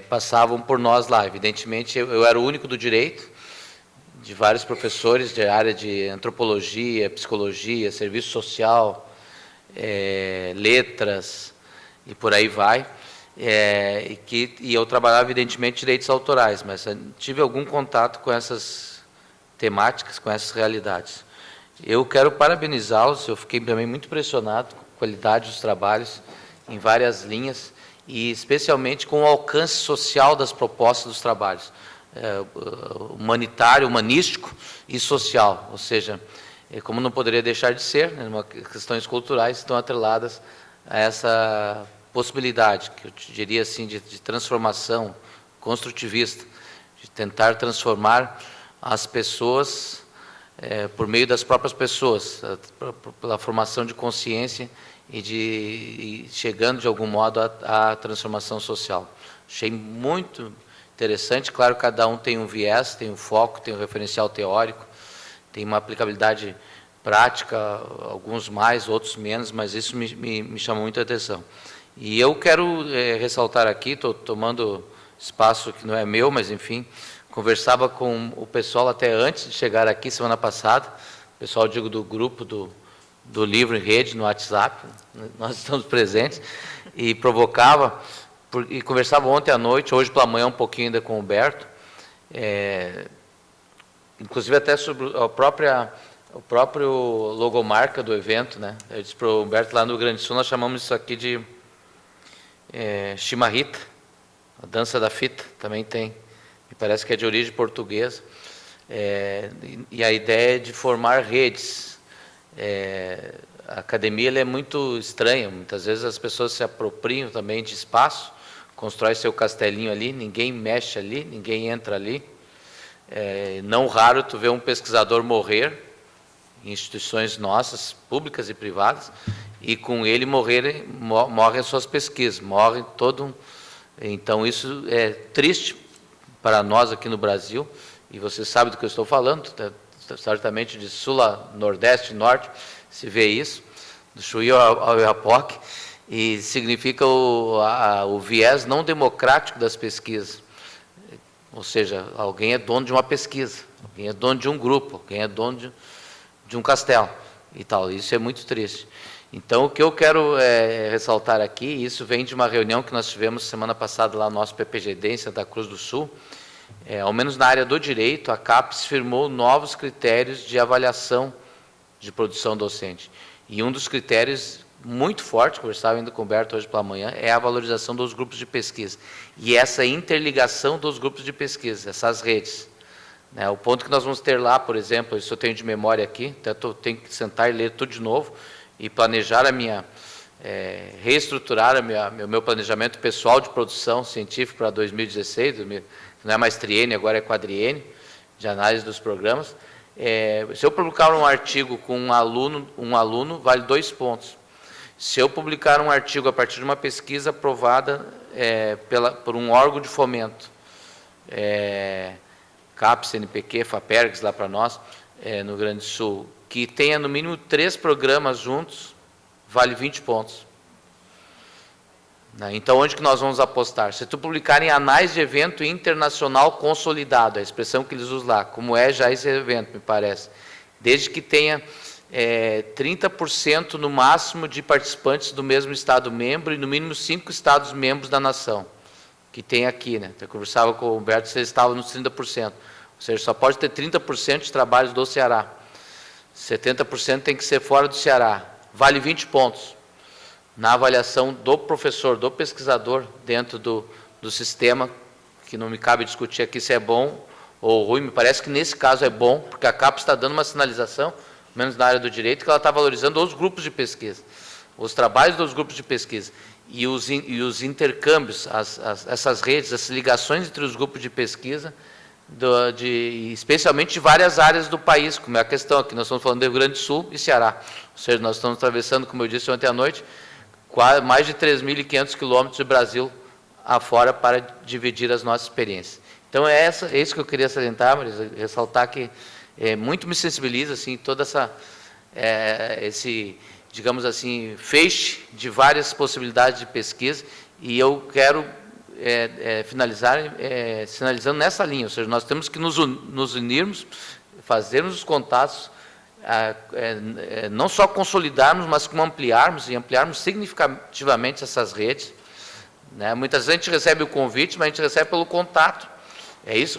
passavam por nós lá. Evidentemente, eu era o único do direito, de vários professores de área de antropologia, psicologia, serviço social, letras, e por aí vai. E eu trabalhava, evidentemente, direitos autorais, mas tive algum contato com essas temáticas, com essas realidades. Eu quero parabenizá-los, eu fiquei também muito impressionado com a qualidade dos trabalhos em várias linhas, e especialmente com o alcance social das propostas dos trabalhos, humanitário, humanístico e social, ou seja, como não poderia deixar de ser, né, questões culturais estão atreladas a essa possibilidade, que eu diria assim, de transformação construtivista, de tentar transformar as pessoas por meio das próprias pessoas, pela formação de consciência e chegando de algum modo à transformação social. Achei muito interessante. Claro, cada um tem um viés, tem um foco, tem um referencial teórico, tem uma aplicabilidade prática, alguns mais, outros menos, mas isso me chamou muita atenção. E eu quero ressaltar aqui, estou tomando espaço que não é meu, mas enfim, conversava com o pessoal até antes de chegar aqui, semana passada, o pessoal, digo, do grupo do Livro em Rede, no WhatsApp, nós estamos presentes, e provocava, e conversava ontem à noite, hoje pela manhã um pouquinho ainda com o Humberto, inclusive até sobre o próprio logomarca do evento, né? Eu disse para o Humberto, lá no Rio Grande do Sul, nós chamamos isso aqui de chimarrita, a dança da fita, também tem. Me parece que é de origem portuguesa, e a ideia é de formar redes. A academia ela é muito estranha, muitas vezes as pessoas se apropriam também de espaço, constrói seu castelinho ali, ninguém mexe ali, ninguém entra ali. Não raro tu vê um pesquisador morrer em instituições nossas, públicas e privadas, e com ele morrem as suas pesquisas, morre todo. Então isso é triste para nós aqui no Brasil, e você sabe do que eu estou falando, certamente de sul a nordeste, norte, se vê isso, do Chuí ao Iapoque, e significa o viés não democrático das pesquisas. Ou seja, alguém é dono de uma pesquisa, alguém é dono de um grupo, alguém é dono de um castelo e tal. Isso é muito triste. Então, o que eu quero ressaltar aqui, isso vem de uma reunião que nós tivemos semana passada lá no nosso PPGD, em Santa Cruz do Sul, ao menos na área do direito, a CAPES firmou novos critérios de avaliação de produção docente. E um dos critérios muito forte, conversava ainda com o Humberto hoje pela manhã, é a valorização dos grupos de pesquisa. E essa interligação dos grupos de pesquisa, essas redes. O ponto que nós vamos ter lá, por exemplo, isso eu tenho de memória aqui, até tenho que sentar e ler tudo de novo, e planejar reestruturar o meu planejamento pessoal de produção científica para 2016, não é mais triênio, agora é quadriênio, de análise dos programas, Se eu publicar um artigo com um aluno vale 2 pontos. Se eu publicar um artigo a partir de uma pesquisa aprovada por um órgão de fomento, CAPES, CNPq, FAPERGS, lá para nós, no Rio Grande do Sul, que tenha no mínimo 3 programas juntos, vale 20 pontos. Então, onde que nós vamos apostar? Se tu publicar em anais de evento internacional consolidado, a expressão que eles usam lá, como já esse evento, me parece, desde que tenha 30% no máximo de participantes do mesmo Estado-membro e no mínimo 5 Estados-membros da nação, que tem aqui, né? Eu conversava com o Humberto, vocês estavam nos 30%, ou seja, só pode ter 30% de trabalhos do Ceará, 70% tem que ser fora do Ceará, vale 20 pontos. Na avaliação do professor, do pesquisador, dentro do sistema, que não me cabe discutir aqui se é bom ou ruim, me parece que nesse caso é bom, porque a CAPES está dando uma sinalização, menos na área do direito, que ela está valorizando os grupos de pesquisa, os trabalhos dos grupos de pesquisa, e os intercâmbios, essas redes, as ligações entre os grupos de pesquisa, especialmente de várias áreas do país, como é a questão aqui, nós estamos falando do Rio Grande do Sul e Ceará, ou seja, nós estamos atravessando, como eu disse ontem à noite, mais de 3.500 quilômetros de Brasil afora para dividir as nossas experiências. Então, é isso que eu queria salientar, Marisa, ressaltar que muito me sensibiliza, assim, toda esse, digamos assim, feixe de várias possibilidades de pesquisa, e eu quero finalizar sinalizando nessa linha, ou seja, nós temos que nos unirmos, fazermos os contatos, não só consolidarmos, mas como ampliarmos significativamente essas redes, né? Muitas vezes a gente recebe o convite, mas a gente recebe pelo contato.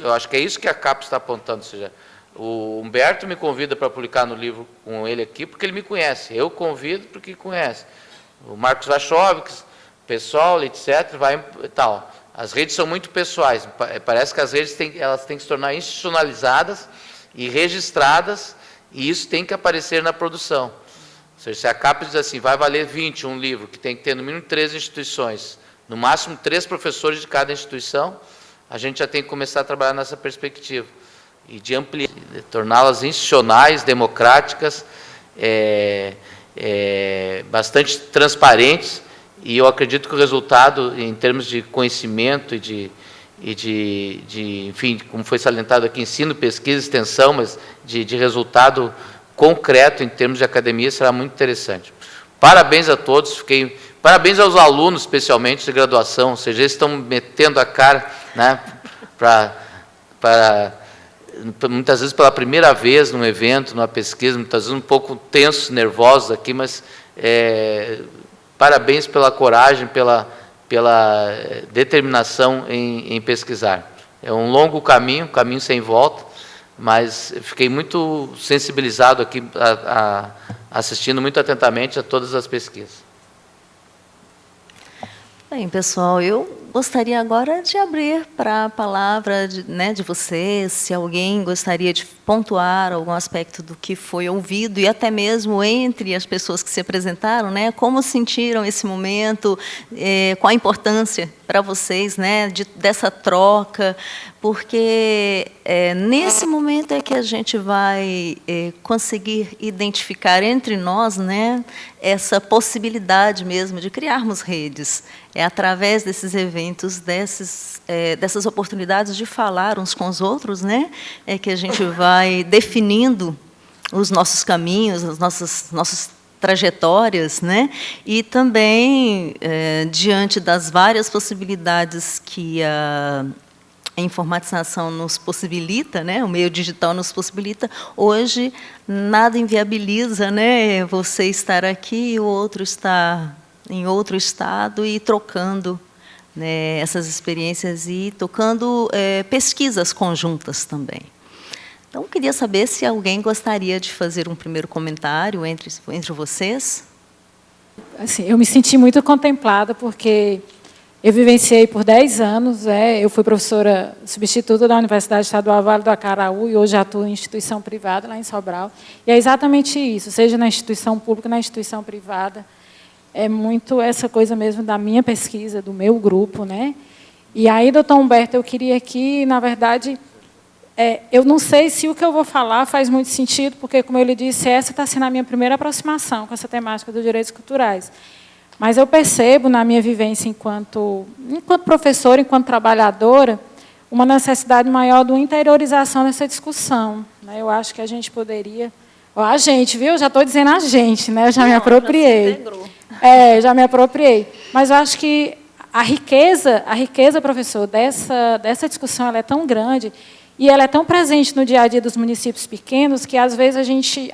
Eu acho que é isso que a CAPES está apontando, ou seja, o Humberto me convida para publicar no livro com ele aqui, porque ele me conhece, eu convido porque conhece. O Marcos Wachowicz, pessoal, etc., vai e tal. As redes são muito pessoais, parece que as redes elas têm que se tornar institucionalizadas e registradas, e isso tem que aparecer na produção. Ou seja, se a CAPES diz assim, vai valer 20 um livro, que tem que ter no mínimo 3 instituições, no máximo 3 professores de cada instituição, a gente já tem que começar a trabalhar nessa perspectiva, e de ampliar, torná-las institucionais, democráticas, bastante transparentes, e eu acredito que o resultado, em termos de conhecimento enfim, como foi salientado aqui, ensino, pesquisa, extensão, mas de resultado concreto em termos de academia, será muito interessante. Parabéns a todos, parabéns aos alunos, especialmente de graduação, ou seja, eles estão metendo a cara, né, muitas vezes pela primeira vez num evento, numa pesquisa, muitas vezes um pouco tensos, nervosos aqui, mas parabéns pela coragem, pela determinação em pesquisar. É um longo caminho, caminho sem volta, mas fiquei muito sensibilizado aqui, assistindo muito atentamente a todas as pesquisas. Bem, pessoal, eu gostaria agora de abrir para a palavra de vocês, se alguém gostaria de pontuar algum aspecto do que foi ouvido, e até mesmo entre as pessoas que se apresentaram, né, como sentiram esse momento, qual a importância para vocês, né, dessa troca, porque nesse momento é que a gente vai conseguir identificar entre nós, né, essa possibilidade mesmo de criarmos redes. É através desses eventos, dessas oportunidades de falar uns com os outros, né, é que a gente vai definindo os nossos caminhos, as nossas trajetórias, né, e também, diante das várias possibilidades que a informatização nos possibilita, né, o meio digital nos possibilita, hoje nada inviabiliza, né, você estar aqui e o outro estar em outro estado e trocando, né, essas experiências e tocando pesquisas conjuntas também. Então, queria saber se alguém gostaria de fazer um primeiro comentário entre vocês. Assim, eu me senti muito contemplada, porque eu vivenciei por 10 anos, eu fui professora substituta da Universidade Estadual Vale do Acaraú e hoje atuo em instituição privada lá em Sobral. E é exatamente isso, seja na instituição pública, na instituição privada, é muito essa coisa mesmo da minha pesquisa, do meu grupo, né? E aí, doutor Humberto, eu queria aqui, na verdade, eu não sei se o que eu vou falar faz muito sentido, porque, como eu lhe disse, essa está sendo a minha primeira aproximação com essa temática dos direitos culturais. Mas eu percebo, na minha vivência enquanto professora, enquanto trabalhadora, uma necessidade maior de uma interiorização dessa discussão, né? Eu acho que a gente poderia... A gente, viu? Já estou dizendo a gente, né? Eu já me apropriei. Já me apropriei. Mas eu acho que a riqueza, professor, dessa discussão ela é tão grande e ela é tão presente no dia a dia dos municípios pequenos que, às vezes, a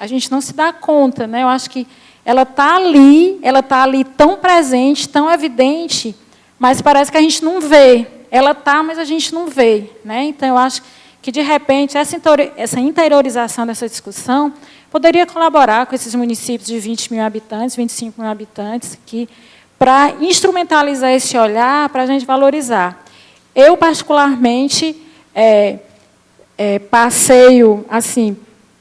gente não se dá conta, né? Eu acho que ela está ali tão presente, tão evidente, mas parece que a gente não vê. Ela está, mas a gente não vê, né? Então, eu acho que, de repente, essa interiorização dessa discussão poderia colaborar com esses municípios de 20 mil habitantes, 25 mil habitantes, para instrumentalizar esse olhar, para a gente valorizar. Eu, particularmente, passeio, assim,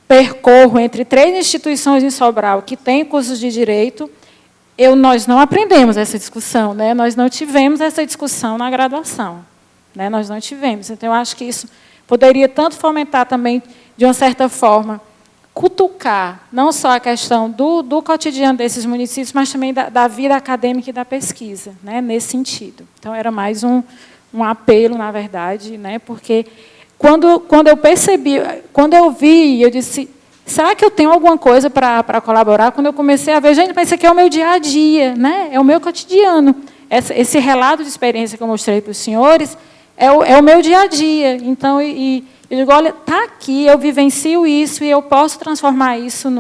percorro entre 3 instituições em Sobral que têm cursos de direito. Nós não aprendemos essa discussão, né? Nós não tivemos essa discussão na graduação, né? Nós não tivemos. Então, eu acho que isso poderia tanto fomentar também, de uma certa forma, cutucar não só a questão do cotidiano desses municípios, mas também da vida acadêmica e da pesquisa, né, nesse sentido. Então, era mais um apelo, na verdade, né, porque quando eu percebi, quando eu vi, eu disse, será que eu tenho alguma coisa para colaborar? Quando eu comecei a ver, gente, mas isso aqui é o meu dia a dia, né, é o meu cotidiano. Esse relato de experiência que eu mostrei para os senhores é o meu dia a dia. Então, eu digo, olha, está aqui, eu vivencio isso e eu posso transformar isso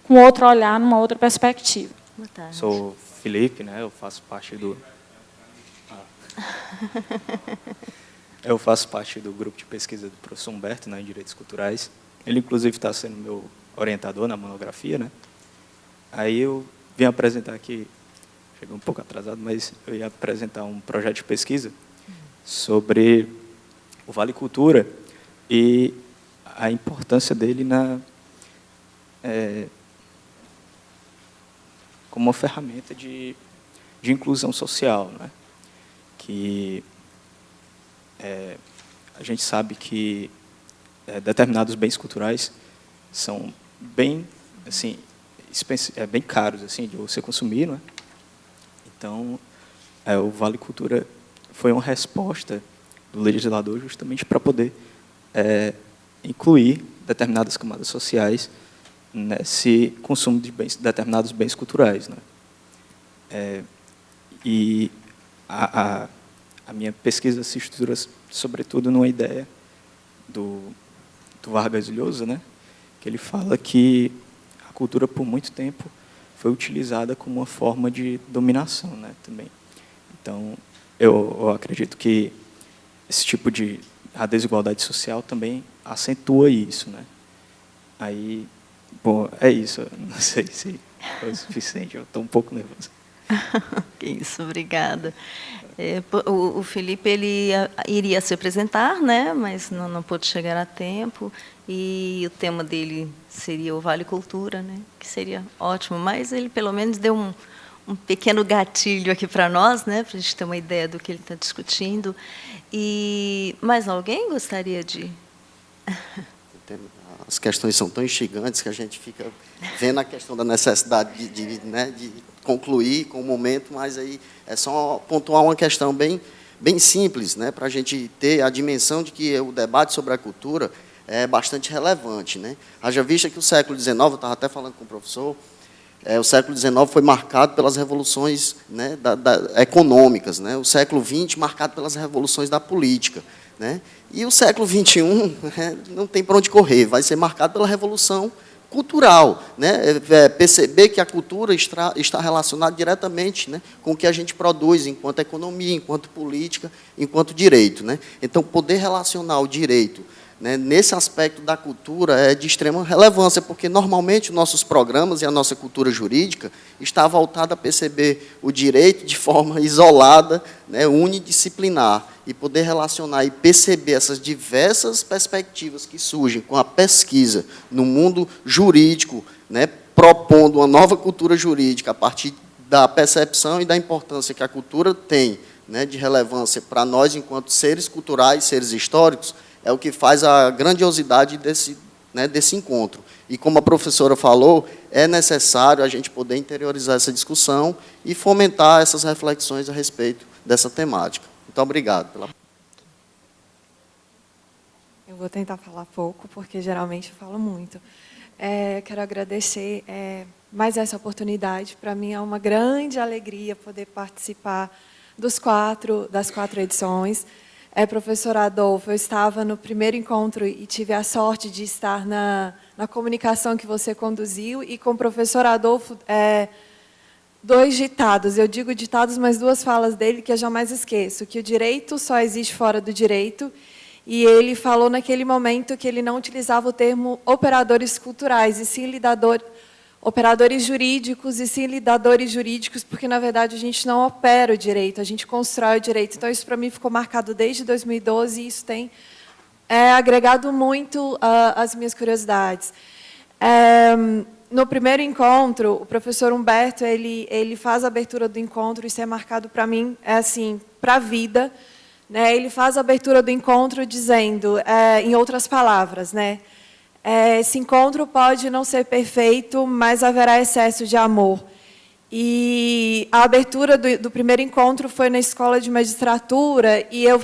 com outro olhar, numa outra perspectiva. Boa tarde. Sou Felipe, né? Eu faço parte do... Eu faço parte do grupo de pesquisa do professor Humberto, né, em Direitos Culturais. Ele, inclusive, está sendo meu orientador na monografia, né? Aí eu vim apresentar aqui, cheguei um pouco atrasado, mas eu ia apresentar um projeto de pesquisa sobre o Vale Cultura e a importância dele como uma ferramenta de inclusão social, né? Que a gente sabe que determinados bens culturais são bem, assim, bem caros assim, de você consumir, né? Então, o Vale Cultura foi uma resposta do legislador justamente para poder incluir determinadas camadas sociais nesse consumo de determinados bens culturais, né? E a minha pesquisa se estrutura, sobretudo, numa ideia do Vargas Llosa, né? Que ele fala que a cultura, por muito tempo, foi utilizada como uma forma de dominação, né? Também. Então, eu acredito que esse tipo a desigualdade social também acentua isso, né? Aí, bom, é isso. Não sei se foi o suficiente, eu estou um pouco nervoso. Que isso, obrigada. O Felipe ele iria se apresentar, né? Mas não pôde chegar a tempo. E o tema dele seria o Vale Cultura, né? Que seria ótimo. Mas ele, pelo menos, deu um pequeno gatilho aqui para nós, né? Para a gente ter uma ideia do que ele está discutindo. E mais alguém gostaria de... As questões são tão instigantes que a gente fica vendo a questão da necessidade de concluir com o momento, mas aí é só pontuar uma questão bem simples, né, para a gente ter a dimensão de que o debate sobre a cultura é bastante relevante, né? Haja vista que o século XIX, eu estava até falando com o professor, o século XIX foi marcado pelas revoluções, né, econômicas, né? O século XX marcado pelas revoluções da política, né? E o século XXI, né, não tem para onde correr, vai ser marcado pela revolução cultural, né? Perceber que a cultura está relacionada diretamente, né, com o que a gente produz enquanto economia, enquanto política, enquanto direito, né? Então, poder relacionar o direito, né, nesse aspecto da cultura é de extrema relevância, porque normalmente os nossos programas e a nossa cultura jurídica está voltada a perceber o direito de forma isolada, né, unidisciplinar, e poder relacionar e perceber essas diversas perspectivas que surgem com a pesquisa no mundo jurídico, né, propondo uma nova cultura jurídica a partir da percepção e da importância que a cultura tem, né, de relevância para nós enquanto seres culturais, seres históricos, é o que faz a grandiosidade desse, né, desse encontro. E como a professora falou, é necessário a gente poder interiorizar essa discussão e fomentar essas reflexões a respeito dessa temática. Muito obrigado pela... Eu vou tentar falar pouco, porque geralmente eu falo muito. Quero agradecer mais essa oportunidade. Para mim é uma grande alegria poder participar das 4 edições. Professor Adolfo, eu estava no primeiro encontro e tive a sorte de estar na comunicação que você conduziu, e com o professor Adolfo, 2 ditados. Eu digo ditados, mas 2 falas dele que eu jamais esqueço, que o direito só existe fora do direito. E ele falou naquele momento que ele não utilizava o termo operadores culturais, e sim operadores jurídicos, e sim lidadores jurídicos, porque, na verdade, a gente não opera o direito, a gente constrói o direito. Então, isso, para mim, ficou marcado desde 2012, e isso tem agregado muito às minhas curiosidades. No primeiro encontro, o professor Humberto, ele faz a abertura do encontro, isso é marcado para mim, assim, para a vida. Ele faz a abertura do encontro dizendo, em outras palavras, esse encontro pode não ser perfeito, mas haverá excesso de amor. E a abertura do primeiro encontro foi na escola de magistratura, e eu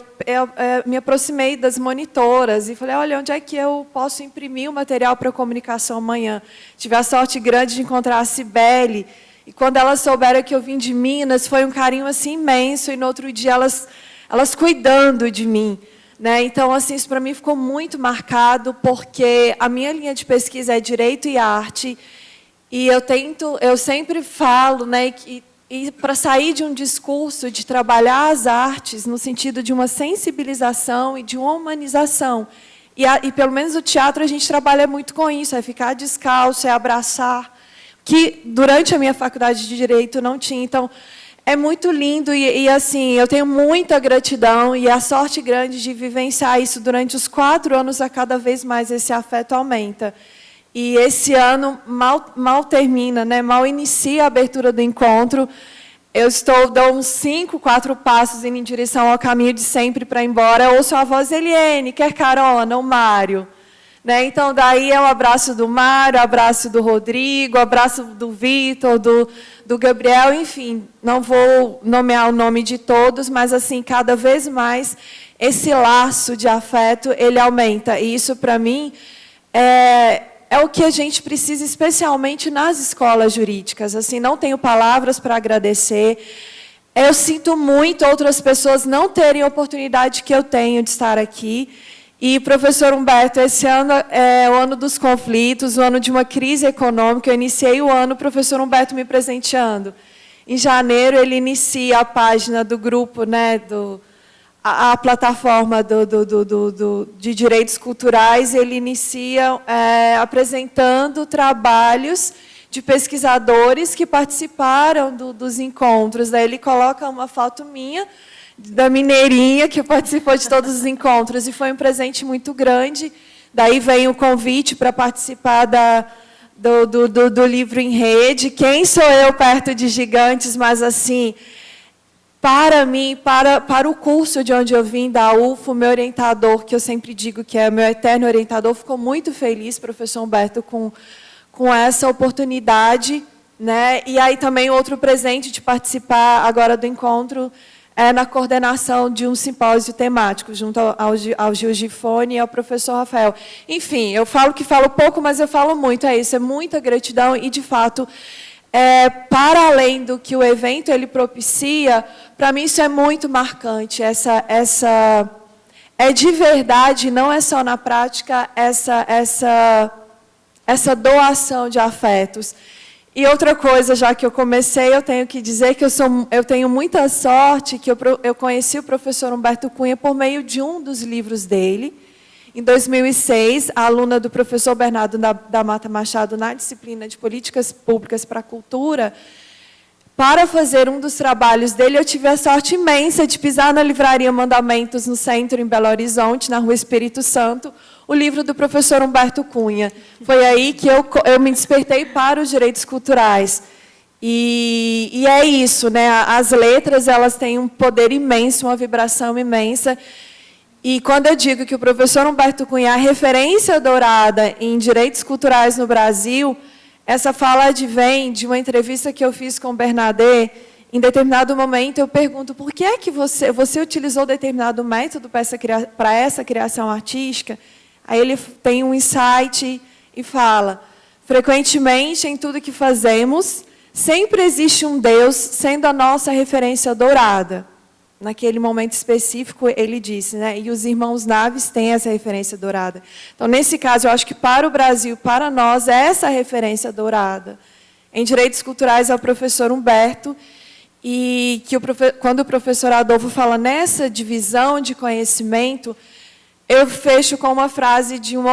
me aproximei das monitoras e falei, olha, onde é que eu posso imprimir o material para comunicação amanhã? Tive a sorte grande de encontrar a Cibele, e quando elas souberam que eu vim de Minas, foi um carinho assim imenso, e no outro dia elas cuidando de mim. Então, assim, isso para mim ficou muito marcado, porque a minha linha de pesquisa é Direito e Arte, e eu sempre falo, que para sair de um discurso de trabalhar as artes no sentido de uma sensibilização e de uma humanização, e pelo menos o teatro a gente trabalha muito com isso, é ficar descalço, é abraçar, que durante a minha faculdade de Direito não tinha. Então, é muito lindo e, assim, eu tenho muita gratidão e a sorte grande de vivenciar isso durante os 4 anos, a cada vez mais esse afeto aumenta. E esse ano mal termina, mal inicia a abertura do encontro. Eu dou uns 5, 4 passos indo em direção ao caminho de sempre para ir embora. Ouço a voz, Eliene, quer carona? O Mário. Então, daí é o abraço do Mário, o abraço do Rodrigo, o abraço do Vitor, do Gabriel, enfim, não vou nomear o nome de todos, mas, assim, cada vez mais esse laço de afeto, ele aumenta. E isso, para mim, é o que a gente precisa, especialmente nas escolas jurídicas. Assim, não tenho palavras para agradecer. Eu sinto muito outras pessoas não terem a oportunidade que eu tenho de estar aqui. E, professor Humberto, esse ano é o ano dos conflitos, o ano de uma crise econômica. Eu iniciei o ano, o professor Humberto me presenteando. Em janeiro, ele inicia a página do grupo, a plataforma de direitos culturais. Ele inicia apresentando trabalhos de pesquisadores que participaram dos encontros. Daí ele coloca uma foto minha, da mineirinha, que participou de todos os encontros, e foi um presente muito grande. Daí vem o convite para participar do livro em rede. Quem sou eu perto de gigantes? Mas, assim, para mim, para o curso de onde eu vim, da UFO, meu orientador, que eu sempre digo que é meu eterno orientador, ficou muito feliz, professor Humberto, com essa oportunidade. E aí também outro presente de participar agora do encontro na coordenação de um simpósio temático, junto ao Gil Gifone e ao professor Rafael. Enfim, eu falo que falo pouco, mas eu falo muito, é muita gratidão, e, de fato, para além do que o evento ele propicia, para mim isso é muito marcante, de verdade, não é só na prática, essa doação de afetos. E outra coisa, já que eu comecei, eu tenho que dizer que eu tenho muita sorte, que eu conheci o professor Humberto Cunha por meio de um dos livros dele. Em 2006, a aluna do professor Bernardo da Mata Machado, na disciplina de Políticas Públicas para a Cultura, para fazer um dos trabalhos dele, eu tive a sorte imensa de pisar na livraria Mandamentos, no centro, em Belo Horizonte, na Rua Espírito Santo, o livro do professor Humberto Cunha. Foi aí que eu me despertei para os direitos culturais. E é isso, As letras, elas têm um poder imenso, uma vibração imensa. E quando eu digo que o professor Humberto Cunha é a referência dourada em direitos culturais no Brasil, essa fala advém de uma entrevista que eu fiz com o Bernadette. Em determinado momento, eu pergunto por que é que você utilizou determinado método para essa criação artística? Aí ele tem um insight e fala: frequentemente, em tudo que fazemos, sempre existe um Deus sendo a nossa referência dourada. Naquele momento específico, ele disse, né? E os irmãos Naves têm essa referência dourada. Então, nesse caso, eu acho que para o Brasil, para nós, é essa referência dourada. Em direitos culturais, é o professor Humberto, e que quando o professor Adolfo fala nessa divisão de conhecimento, eu fecho com uma frase de um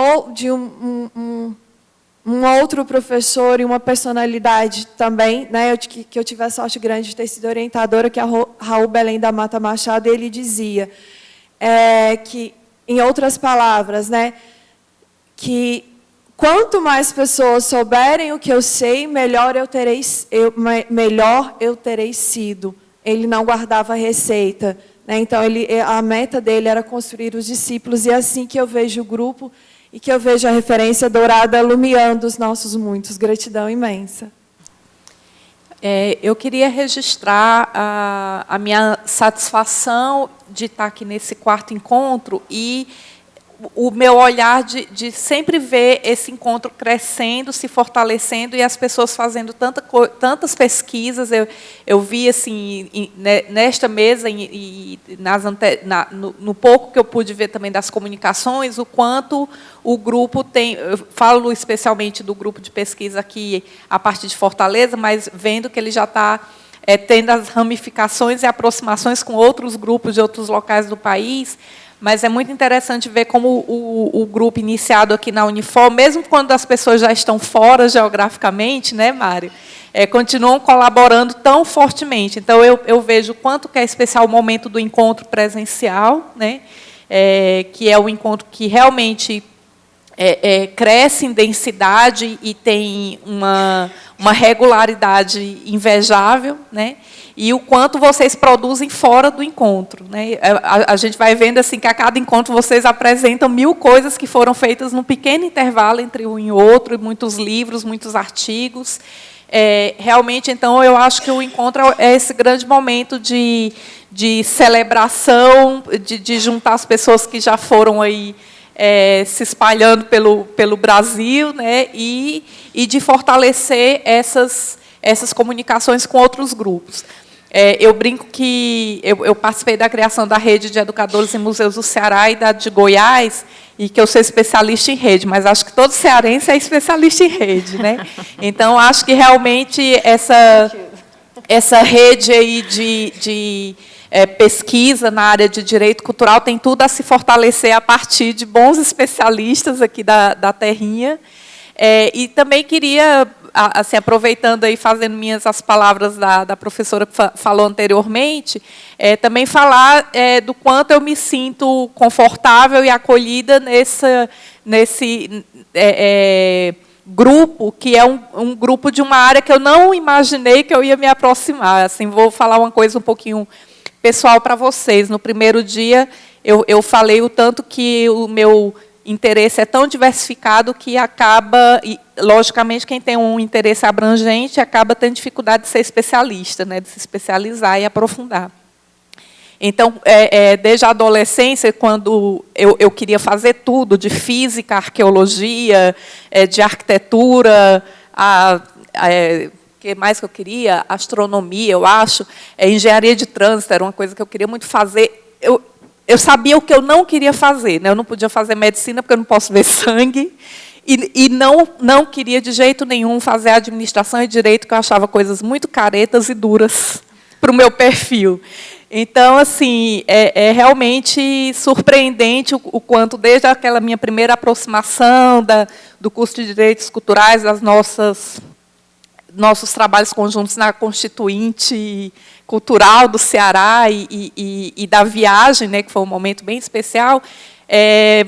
outro professor e uma personalidade também, né, que eu tive a sorte grande de ter sido orientadora, que é Raul Belém da Mata Machado, e ele dizia que, em outras palavras, né, que quanto mais pessoas souberem o que eu sei, melhor eu terei sido. Ele não guardava receita, né, então a meta dele era construir os discípulos, e é assim que eu vejo o grupo, e que eu vejo a referência dourada iluminando os nossos muitos. Gratidão imensa. Eu queria registrar a minha satisfação de estar aqui nesse quarto encontro e o meu olhar de sempre ver esse encontro crescendo, se fortalecendo, e as pessoas fazendo tantas pesquisas. Eu vi, assim, nesta mesa, e no pouco que eu pude ver também das comunicações, o quanto o grupo tem... Eu falo especialmente do grupo de pesquisa aqui, a partir de Fortaleza, mas vendo que ele já está tendo as ramificações e aproximações com outros grupos de outros locais do país. Mas é muito interessante ver como o grupo iniciado aqui na Unifor, mesmo quando as pessoas já estão fora geograficamente, né, Mário, continuam colaborando tão fortemente. Então, eu vejo o quanto que é especial o momento do encontro presencial, né, que é o encontro que realmente cresce em densidade e tem uma regularidade invejável, né? E o quanto vocês produzem fora do encontro, né? A gente vai vendo assim que a cada encontro vocês apresentam 1000 coisas que foram feitas num pequeno intervalo entre um e outro, muitos livros, muitos artigos. Realmente, então, eu acho que o encontro é esse grande momento de celebração, de juntar as pessoas que já foram aí se espalhando pelo Brasil, né? E de fortalecer essas comunicações com outros grupos. Eu brinco que eu participei da criação da rede de educadores em museus do Ceará e da de Goiás, e que eu sou especialista em rede, mas acho que todo cearense é especialista em rede, né? Então, acho que realmente essa rede aí de pesquisa na área de direito cultural tem tudo a se fortalecer a partir de bons especialistas aqui da terrinha. E também queria, assim, aproveitando aí, fazendo minhas as palavras da professora que falou anteriormente, também falar do quanto eu me sinto confortável e acolhida nesse grupo, que é um grupo de uma área que eu não imaginei que eu ia me aproximar. Assim, vou falar uma coisa um pouquinho pessoal para vocês. No primeiro dia, eu falei o tanto que o meu interesse é tão diversificado que acaba, e, logicamente, quem tem um interesse abrangente acaba tendo dificuldade de ser especialista, né, de se especializar e aprofundar. Então, desde a adolescência, quando eu queria fazer tudo, de física, arqueologia, de arquitetura, que mais que eu queria? Astronomia, eu acho, engenharia de trânsito, era uma coisa que eu queria muito fazer. Eu sabia o que eu não queria fazer, né? Eu não podia fazer medicina porque eu não posso ver sangue, e não queria de jeito nenhum fazer administração e direito, que eu achava coisas muito caretas e duras para o meu perfil. Então, assim, é realmente surpreendente o quanto, desde aquela minha primeira aproximação do curso de Direitos Culturais, das nossos trabalhos conjuntos na Constituinte Cultural do Ceará e da viagem, né, que foi um momento bem especial,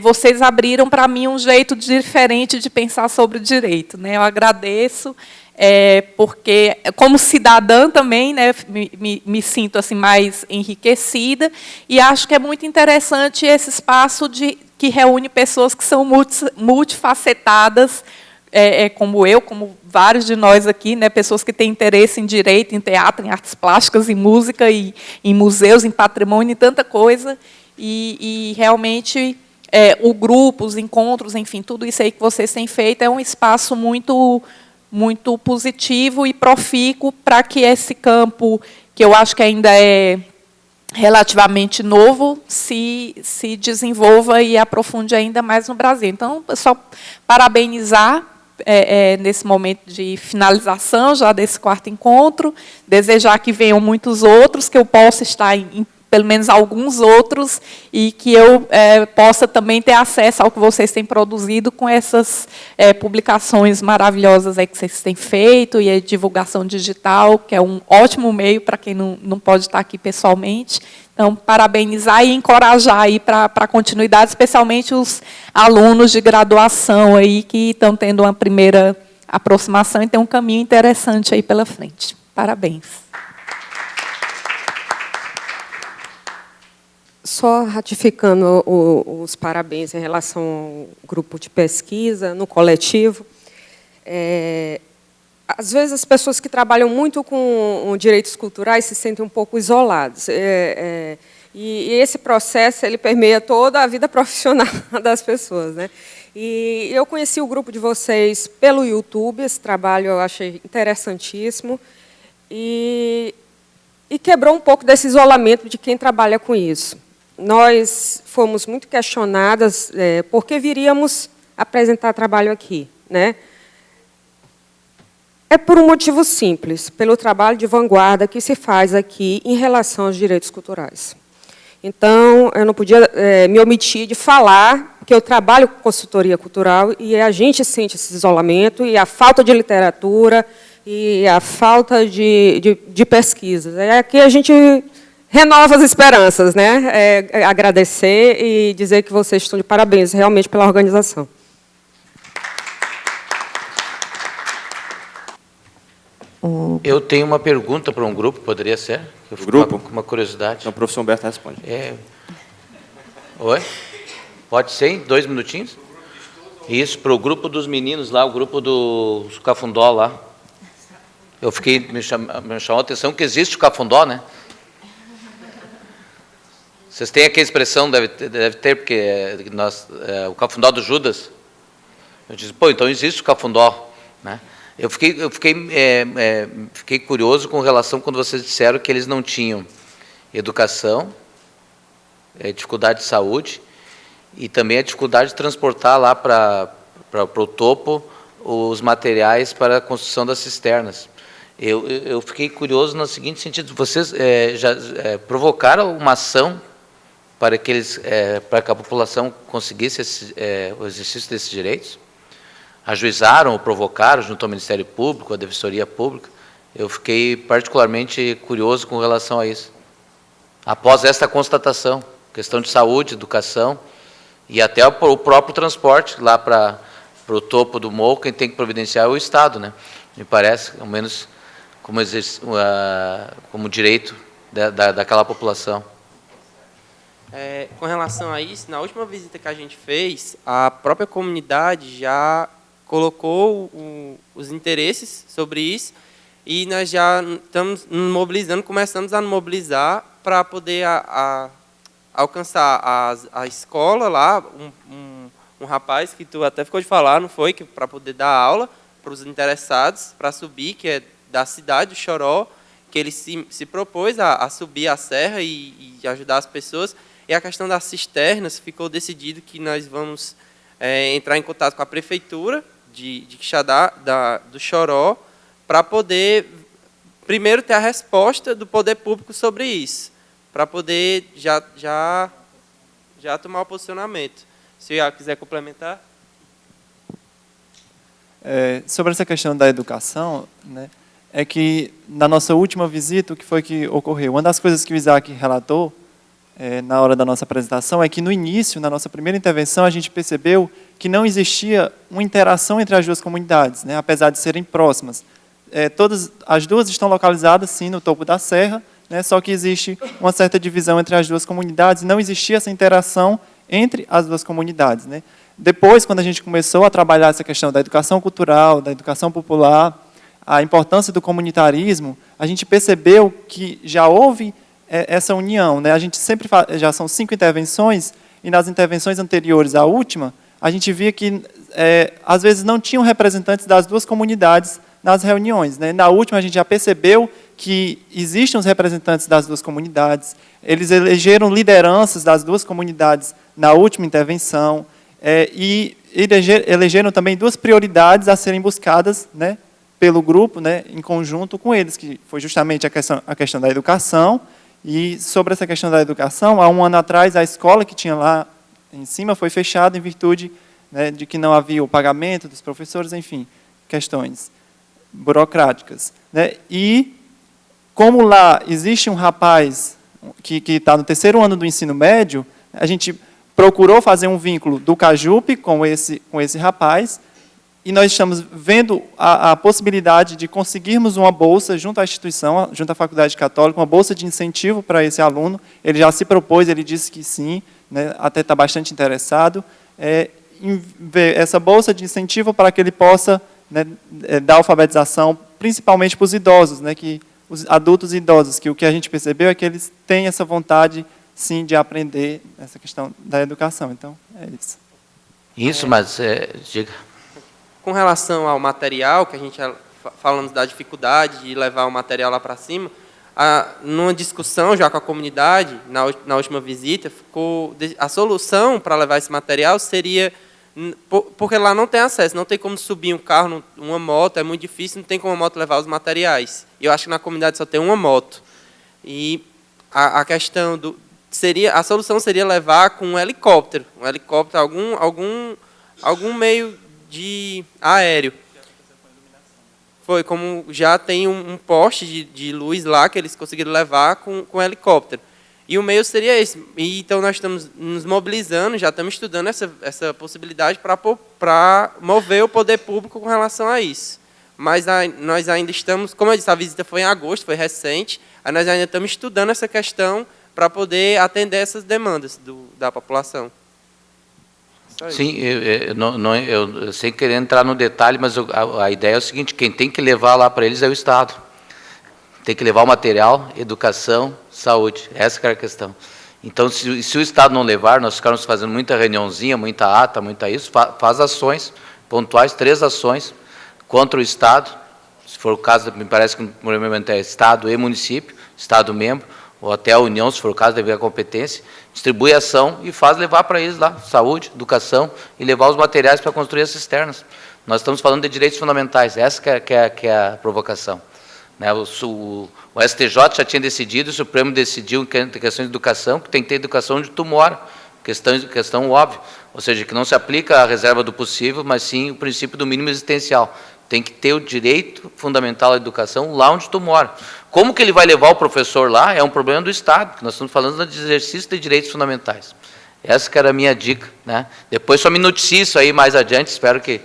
vocês abriram para mim um jeito diferente de pensar sobre o direito, né? Eu agradeço. porque, como cidadã também, né, me sinto assim, mais enriquecida, e acho que é muito interessante esse espaço que reúne pessoas que são multifacetadas, como eu, como vários de nós aqui, né, pessoas que têm interesse em direito, em teatro, em artes plásticas, em música, em museus, em patrimônio, em tanta coisa, e realmente o grupo, os encontros, enfim, tudo isso aí que vocês têm feito é um espaço muito positivo e profícuo para que esse campo, que eu acho que ainda é relativamente novo, se desenvolva e aprofunde ainda mais no Brasil. Então, é só parabenizar nesse momento de finalização já desse 4º encontro, desejar que venham muitos outros, que eu possa estar em pelo menos alguns outros, e que eu possa também ter acesso ao que vocês têm produzido com essas publicações maravilhosas aí que vocês têm feito, e a divulgação digital, que é um ótimo meio para quem não pode estar aqui pessoalmente. Então, parabenizar e encorajar aí para a continuidade, especialmente os alunos de graduação aí que estão tendo uma primeira aproximação e tem um caminho interessante aí pela frente. Parabéns. Só ratificando os parabéns em relação ao grupo de pesquisa, no coletivo. Às vezes, as pessoas que trabalham muito com direitos culturais se sentem um pouco isoladas. E esse processo ele permeia toda a vida profissional das pessoas, né? E eu conheci o grupo de vocês pelo YouTube, esse trabalho eu achei interessantíssimo, e quebrou um pouco desse isolamento de quem trabalha com isso. Nós fomos muito questionadas por que viríamos apresentar trabalho aqui, né? É por um motivo simples, pelo trabalho de vanguarda que se faz aqui em relação aos direitos culturais. Então, eu não podia me omitir de falar que eu trabalho com consultoria cultural e a gente sente esse isolamento e a falta de literatura e a falta de pesquisas. Aqui a gente renova as esperanças, né? Agradecer e dizer que vocês estão de parabéns, realmente, pela organização. Eu tenho uma pergunta para um grupo, poderia ser? Eu fico Grupo? com uma curiosidade. Então, o professor Humberto responde. Oi? Pode ser em 2 minutinhos? Isso, para o grupo dos meninos lá, o grupo do Cafundó lá. Eu fiquei, me chamou a atenção que existe o Cafundó, né? Vocês têm aqui a expressão, deve ter, porque o Cafundó do Judas. Eu disse, pô, então existe o Cafundó, né? Eu fiquei curioso com relação quando vocês disseram que eles não tinham educação, dificuldade de saúde, e também a dificuldade de transportar lá para o topo os materiais para a construção das cisternas. Eu fiquei curioso no seguinte sentido: vocês já provocaram uma ação para que a população conseguisse o exercício desses direitos? Ajuizaram ou provocaram junto ao Ministério Público, à Defensoria Pública? Eu fiquei particularmente curioso com relação a isso. Após esta constatação, questão de saúde, educação e até o próprio transporte lá para o topo do morro, quem tem que providenciar é o Estado, né? Me parece, ao menos como direito daquela população. Com relação a isso, na última visita que a gente fez, a própria comunidade já colocou os interesses sobre isso e nós já estamos nos mobilizando, começamos a nos mobilizar para poder alcançar a escola lá, um rapaz que tu até ficou de falar, não foi? Para poder dar aula para os interessados, para subir, que é da cidade, do Choró, que ele se propôs a subir a serra e ajudar as pessoas. E a questão das cisternas, ficou decidido que nós vamos entrar em contato com a prefeitura de Quixadá, do Choró, para poder, primeiro, ter a resposta do poder público sobre isso, para poder já tomar o posicionamento. Se o Iago quiser complementar. Sobre essa questão da educação, né, é que, na nossa última visita, o que foi que ocorreu? Uma das coisas que o Isaac relatou, na hora da nossa apresentação, é que no início, na nossa primeira intervenção, a gente percebeu que não existia uma interação entre as duas comunidades, né, apesar de serem próximas. as duas estão localizadas, sim, no topo da serra, né, só que existe uma certa divisão entre as duas comunidades, e não existia essa interação entre as duas comunidades, né. Depois, quando a gente começou a trabalhar essa questão da educação cultural, da educação popular, a importância do comunitarismo, a gente percebeu que já houve essa união, né. A gente sempre já são 5 intervenções, e nas intervenções anteriores à última, a gente via que, às vezes, não tinham representantes das duas comunidades nas reuniões, né. Na última, a gente já percebeu que existem os representantes das duas comunidades, eles elegeram lideranças das duas comunidades na última intervenção, e elegeram também 2 prioridades a serem buscadas, né, pelo grupo, né, em conjunto com eles, que foi justamente a questão da educação. E sobre essa questão da educação, há um ano atrás, a escola que tinha lá em cima foi fechada em virtude, né, de que não havia o pagamento dos professores, enfim, questões burocráticas, né. E como lá existe um rapaz que está no 3º ano do ensino médio, a gente procurou fazer um vínculo do Cajupe com esse rapaz, e nós estamos vendo a possibilidade de conseguirmos uma bolsa junto à instituição, junto à Faculdade Católica, uma bolsa de incentivo para esse aluno. Ele já se propôs, ele disse que sim, né, até está bastante interessado, em ver essa bolsa de incentivo para que ele possa, né, dar alfabetização, principalmente para os idosos, né, os adultos e idosos, que o que a gente percebeu é que eles têm essa vontade, sim, de aprender essa questão da educação. Então, é isso. Isso, mas, diga. Com relação ao material, que a gente falando da dificuldade de levar o material lá para cima, numa discussão já com a comunidade, na última visita, a solução para levar esse material seria, porque lá não tem acesso, não tem como subir um carro, uma moto, é muito difícil, não tem como a moto levar os materiais. Eu acho que na comunidade só tem uma moto. E a questão a solução seria levar com um helicóptero, algum meio de aéreo. Foi como já tem um poste de luz lá que eles conseguiram levar com helicóptero. E o meio seria esse. E, então nós estamos nos mobilizando, já estamos estudando essa possibilidade para mover o poder público com relação a isso. Mas nós ainda estamos, como eu disse, a visita foi em agosto, foi recente, nós ainda estamos estudando essa questão para poder atender essas demandas da população. Sim, eu sem querer entrar no detalhe, mas a ideia é o seguinte: quem tem que levar lá para eles é o Estado. Tem que levar o material, educação, saúde. Essa que é a questão. Então, se o Estado não levar, nós ficamos fazendo muita reuniãozinha, muita ata, muita isso, faz ações pontuais, 3 ações contra o Estado. Se for o caso, me parece que o movimento é Estado e município, Estado membro, ou até a União, se for o caso, deve haver a competência, distribui a ação e faz levar para eles lá, saúde, educação, e levar os materiais para construir as cisternas. Nós estamos falando de direitos fundamentais, essa que é a provocação. Né, o STJ já tinha decidido, o Supremo decidiu em questão de educação, que tem que ter educação onde tu mora, questão óbvia, ou seja, que não se aplica a reserva do possível, mas sim o princípio do mínimo existencial. Tem que ter o direito fundamental à educação lá onde tu mora. Como que ele vai levar o professor lá é um problema do Estado, porque nós estamos falando de exercício de direitos fundamentais. Essa que era a minha dica, né? Depois só me noticie isso aí mais adiante, espero que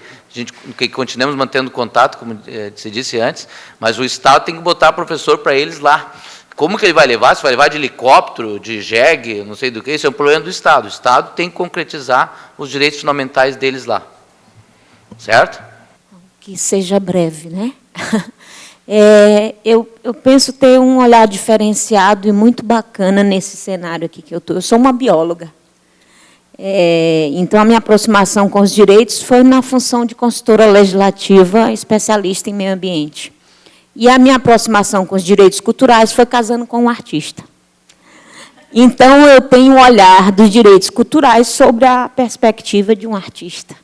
continuemos mantendo contato, como se disse antes, mas o Estado tem que botar professor para eles lá. Como que ele vai levar? Se vai levar de helicóptero, de jegue, não sei do que, isso é um problema do Estado. O Estado tem que concretizar os direitos fundamentais deles lá. Certo? Que seja breve, né? Eu penso ter um olhar diferenciado e muito bacana nesse cenário aqui que eu estou. Eu sou uma bióloga. Então, a minha aproximação com os direitos foi na função de consultora legislativa especialista em meio ambiente. E a minha aproximação com os direitos culturais foi casando com um artista. Então, eu tenho um olhar dos direitos culturais sobre a perspectiva de um artista.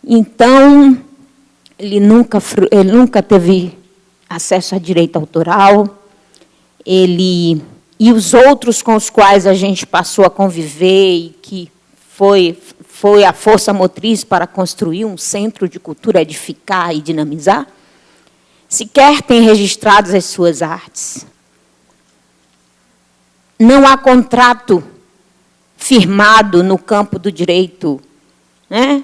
Então, ele nunca teve acesso a direito autoral, e os outros com os quais a gente passou a conviver e que foi a força motriz para construir um centro de cultura, edificar e dinamizar, sequer têm registradas as suas artes. Não há contrato firmado no campo do direito, né,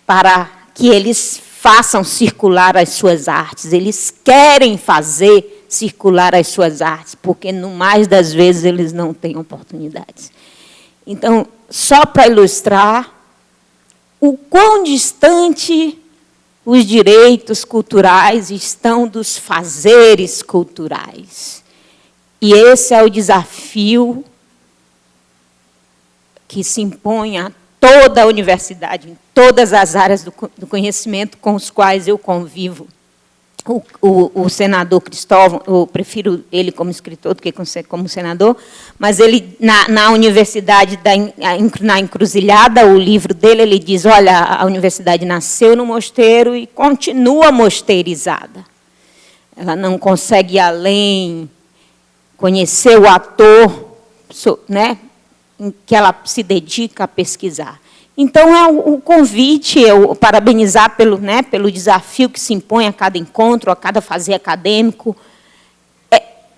para que eles façam circular as suas artes, eles querem fazer circular as suas artes, porque, no mais das vezes, eles não têm oportunidades. Então, só para ilustrar o quão distante os direitos culturais estão dos fazeres culturais. E esse é o desafio que se impõe a toda a universidade, em todas as áreas do conhecimento com os quais eu convivo. O senador Cristóvão, eu prefiro ele como escritor do que como senador, mas ele, na Universidade na Encruzilhada, o livro dele, ele diz, olha, a universidade nasceu no mosteiro e continua mosteirizada. Ela não consegue ir além, conhecer o ator, né, em que ela se dedica a pesquisar. Então, é o convite, eu parabenizar pelo desafio que se impõe a cada encontro, a cada fazer acadêmico.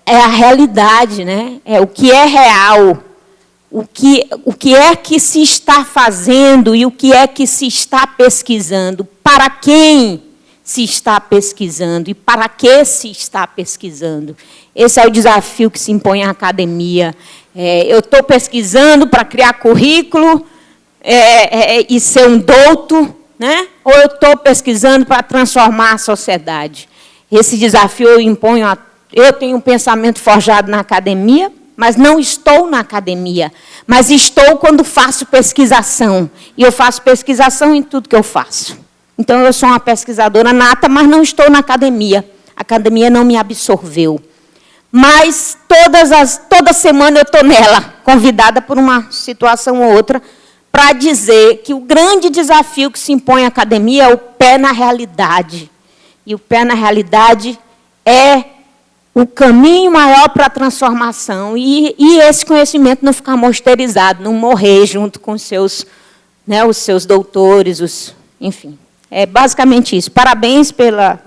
É a realidade, né? É o que é real, o que é que se está fazendo e o que é que se está pesquisando, para quem se está pesquisando e para que se está pesquisando. Esse é o desafio que se impõe à academia. Eu estou pesquisando para criar currículo, e ser um douto, né? Ou eu estou pesquisando para transformar a sociedade? Esse desafio eu imponho. Eu tenho um pensamento forjado na academia, mas não estou na academia. Mas estou quando faço pesquisação. E eu faço pesquisação em tudo que eu faço. Então, eu sou uma pesquisadora nata, mas não estou na academia. A academia não me absorveu. Mas toda semana eu estou nela, convidada por uma situação ou outra, para dizer que o grande desafio que se impõe à academia é o pé na realidade. E o pé na realidade é o caminho maior para a transformação. E esse conhecimento não ficar mosteirizado, não morrer junto com os seus doutores, enfim. É basicamente isso. Parabéns pela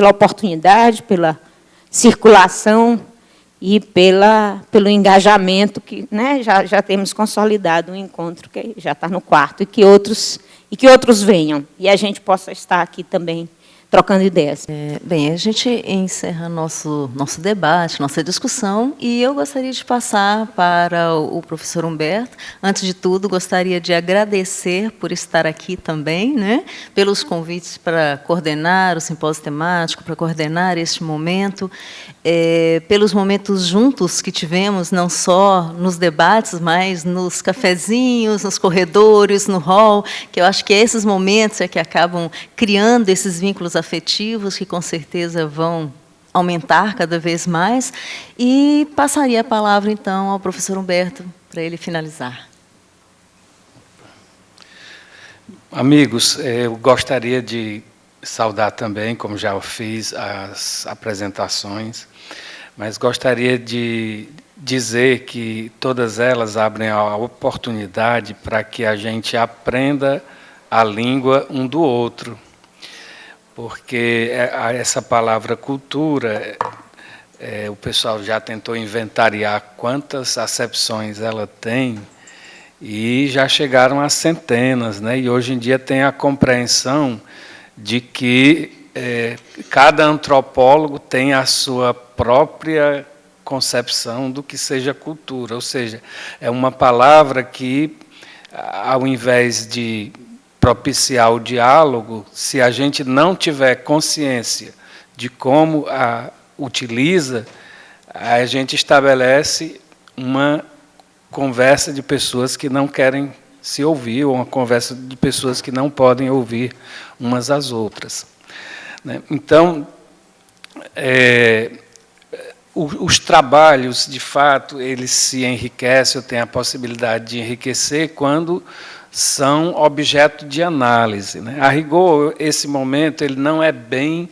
oportunidade, pela circulação e pelo engajamento que, né, já temos consolidado um encontro que já está no quarto, e que outros venham, e a gente possa estar aqui também trocando ideias. Bem, a gente encerra nosso debate, nossa discussão, e eu gostaria de passar para o professor Humberto. Antes de tudo, gostaria de agradecer por estar aqui também, né, pelos convites para coordenar o simpósio temático, para coordenar este momento, pelos momentos juntos que tivemos, não só nos debates, mas nos cafezinhos, nos corredores, no hall, que eu acho que esses momentos que acabam criando esses vínculos afetivos, que com certeza vão aumentar cada vez mais. E passaria a palavra, então, ao professor Humberto, para ele finalizar. Amigos, eu gostaria de saudar também, como já o fiz, as apresentações, mas gostaria de dizer que todas elas abrem a oportunidade para que a gente aprenda a língua um do outro. Porque essa palavra cultura, o pessoal já tentou inventariar quantas acepções ela tem, e já chegaram a centenas, né? E hoje em dia tem a compreensão de que cada antropólogo tem a sua própria concepção do que seja cultura, ou seja, é uma palavra que, ao invés de propiciar o diálogo, se a gente não tiver consciência de como a utiliza, a gente estabelece uma conversa de pessoas que não querem se ouvir, ou uma conversa de pessoas que não podem ouvir umas às outras. Então, os trabalhos, de fato, eles se enriquecem, ou têm a possibilidade de enriquecer quando são objeto de análise, né? A rigor, esse momento ele não é bem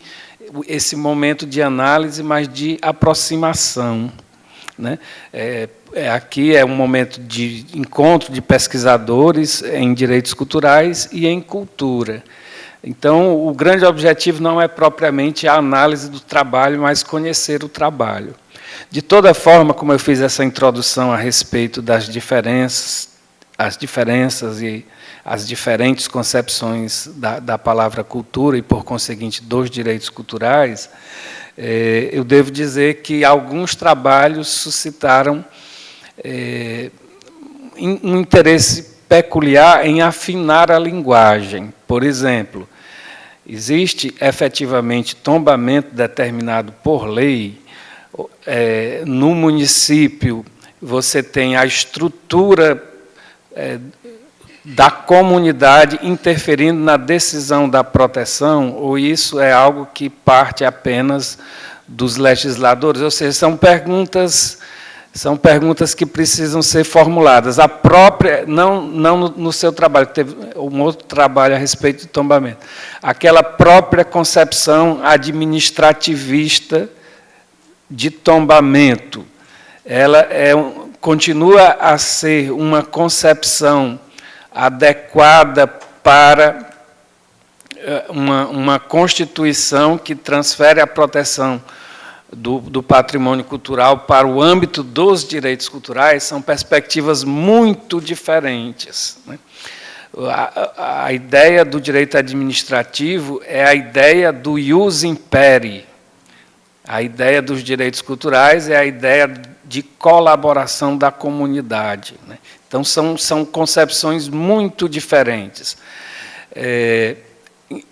esse momento de análise, mas de aproximação, né? Aqui é um momento de encontro de pesquisadores em direitos culturais e em cultura. Então, o grande objetivo não é propriamente a análise do trabalho, mas conhecer o trabalho. De toda forma, como eu fiz essa introdução a respeito das diferenças as diferenças e as diferentes concepções da palavra cultura e, por conseguinte, dos direitos culturais, eu devo dizer que alguns trabalhos suscitaram um interesse peculiar em afinar a linguagem. Por exemplo, existe efetivamente tombamento determinado por lei. No município, você tem a estrutura da comunidade interferindo na decisão da proteção, ou isso é algo que parte apenas dos legisladores? Ou seja, são perguntas que precisam ser formuladas. A própria, não no seu trabalho, teve um outro trabalho a respeito do tombamento, aquela própria concepção administrativista de tombamento, ela continua a ser uma concepção adequada para uma Constituição que transfere a proteção do patrimônio cultural para o âmbito dos direitos culturais. São perspectivas muito diferentes, né? A ideia do direito administrativo é a ideia do ius imperi. A ideia dos direitos culturais é a ideia de colaboração da comunidade, né? Então, são concepções muito diferentes.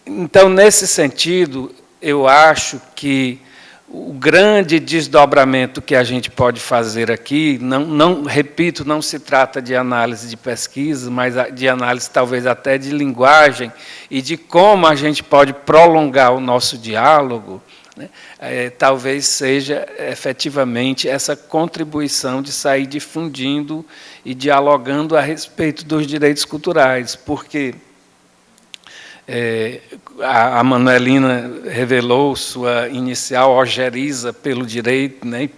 Então, nesse sentido, eu acho que o grande desdobramento que a gente pode fazer aqui, repito, não se trata de análise de pesquisa, mas de análise talvez até de linguagem e de como a gente pode prolongar o nosso diálogo, né? Talvez seja efetivamente essa contribuição de sair difundindo e dialogando a respeito dos direitos culturais, porque a Manuelina revelou sua inicial ojeriza pelo direito, né,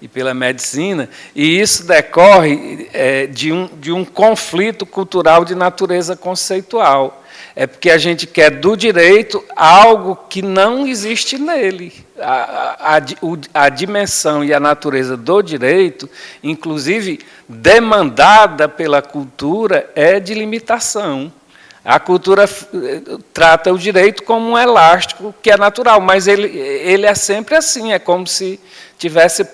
e pela medicina, e isso decorre de um conflito cultural de natureza conceitual. É porque a gente quer do direito algo que não existe nele. A dimensão e a natureza do direito, inclusive demandada pela cultura, é de limitação. A cultura trata o direito como um elástico que é natural, mas ele é sempre assim, é como se tivesse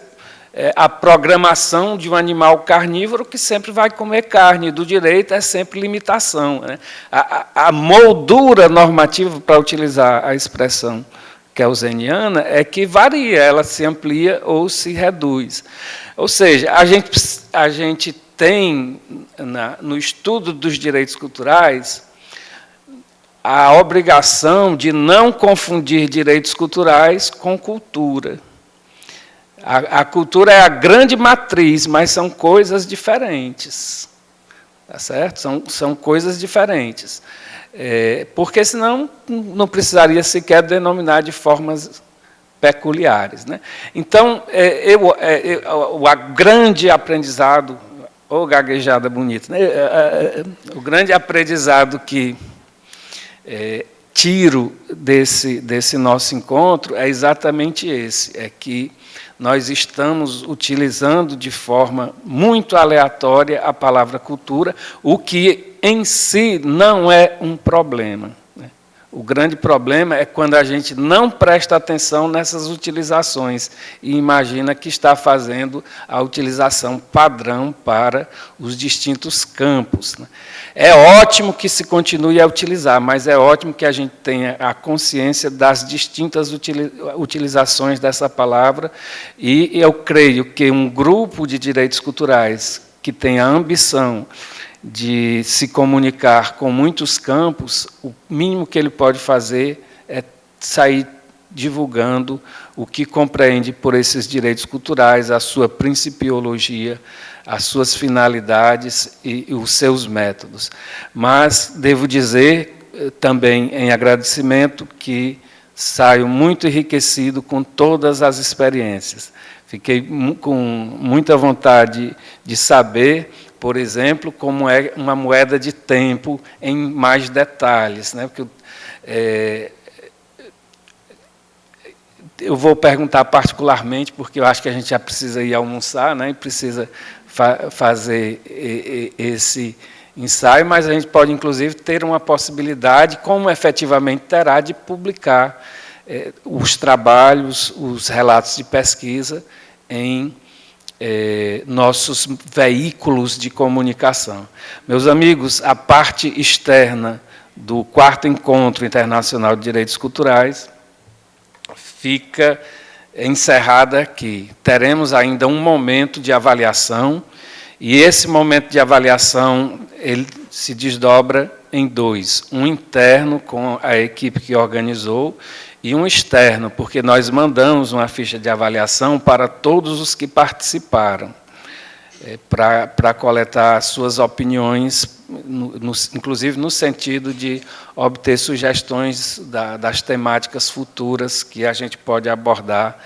a programação de um animal carnívoro que sempre vai comer carne. Do direito é sempre limitação, né? A moldura normativa, para utilizar a expressão kelseniana, é que varia, ela se amplia ou se reduz. Ou seja, a gente tem, no estudo dos direitos culturais, a obrigação de não confundir direitos culturais com cultura. A cultura é a grande matriz, mas são coisas diferentes. Tá certo? São coisas diferentes. Porque, senão, não precisaria sequer denominar de formas peculiares, né? Então, o grande aprendizado, ou gaguejada bonita, né? O grande aprendizado que tiro desse nosso encontro é exatamente esse, é que nós estamos utilizando de forma muito aleatória a palavra cultura, o que em si não é um problema, né? O grande problema é quando a gente não presta atenção nessas utilizações e imagina que está fazendo a utilização padrão para os distintos campos, né? É ótimo que se continue a utilizar, mas é ótimo que a gente tenha a consciência das distintas utilizações dessa palavra, e eu creio que um grupo de direitos culturais que tem a ambição de se comunicar com muitos campos, o mínimo que ele pode fazer é sair divulgando o que compreende por esses direitos culturais, a sua principiologia, as suas finalidades e os seus métodos. Mas devo dizer também, em agradecimento, que saio muito enriquecido com todas as experiências. Fiquei com muita vontade de saber, por exemplo, como é uma moeda de tempo em mais detalhes, né? Porque eu vou perguntar particularmente, porque eu acho que a gente já precisa ir almoçar, né? E precisa fazer esse ensaio, mas a gente pode, inclusive, ter uma possibilidade, como efetivamente terá, de publicar os trabalhos, os relatos de pesquisa em nossos veículos de comunicação. Meus amigos, a parte externa do 4º Encontro Internacional de Direitos Culturais fica encerrada aqui. Teremos ainda um momento de avaliação, e esse momento de avaliação ele se desdobra em 2. Um interno, com a equipe que organizou, e um externo, porque nós mandamos uma ficha de avaliação para todos os que participaram, para coletar suas opiniões, inclusive no sentido de obter sugestões das temáticas futuras que a gente pode abordar,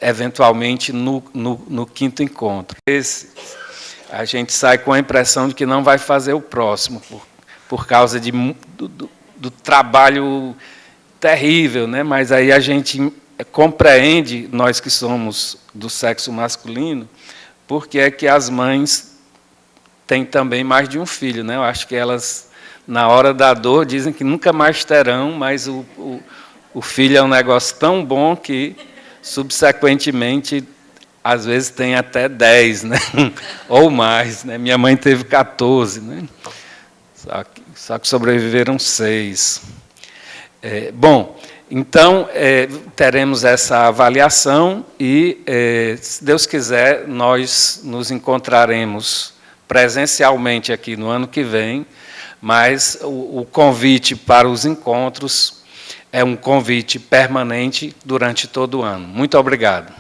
eventualmente, no 5º encontro. A gente sai com a impressão de que não vai fazer o próximo, por causa do trabalho terrível, né? Mas aí a gente compreende, nós que somos do sexo masculino, porque é que as mães têm também mais de um filho, né? Eu acho que elas, na hora da dor, dizem que nunca mais terão, mas o filho é um negócio tão bom que, subsequentemente, às vezes tem até 10, né? Ou mais, né? Minha mãe teve 14, né? Só que sobreviveram 6. Bom, então, teremos essa avaliação e, se Deus quiser, nós nos encontraremos presencialmente aqui no ano que vem, mas o convite para os encontros é um convite permanente durante todo o ano. Muito obrigado.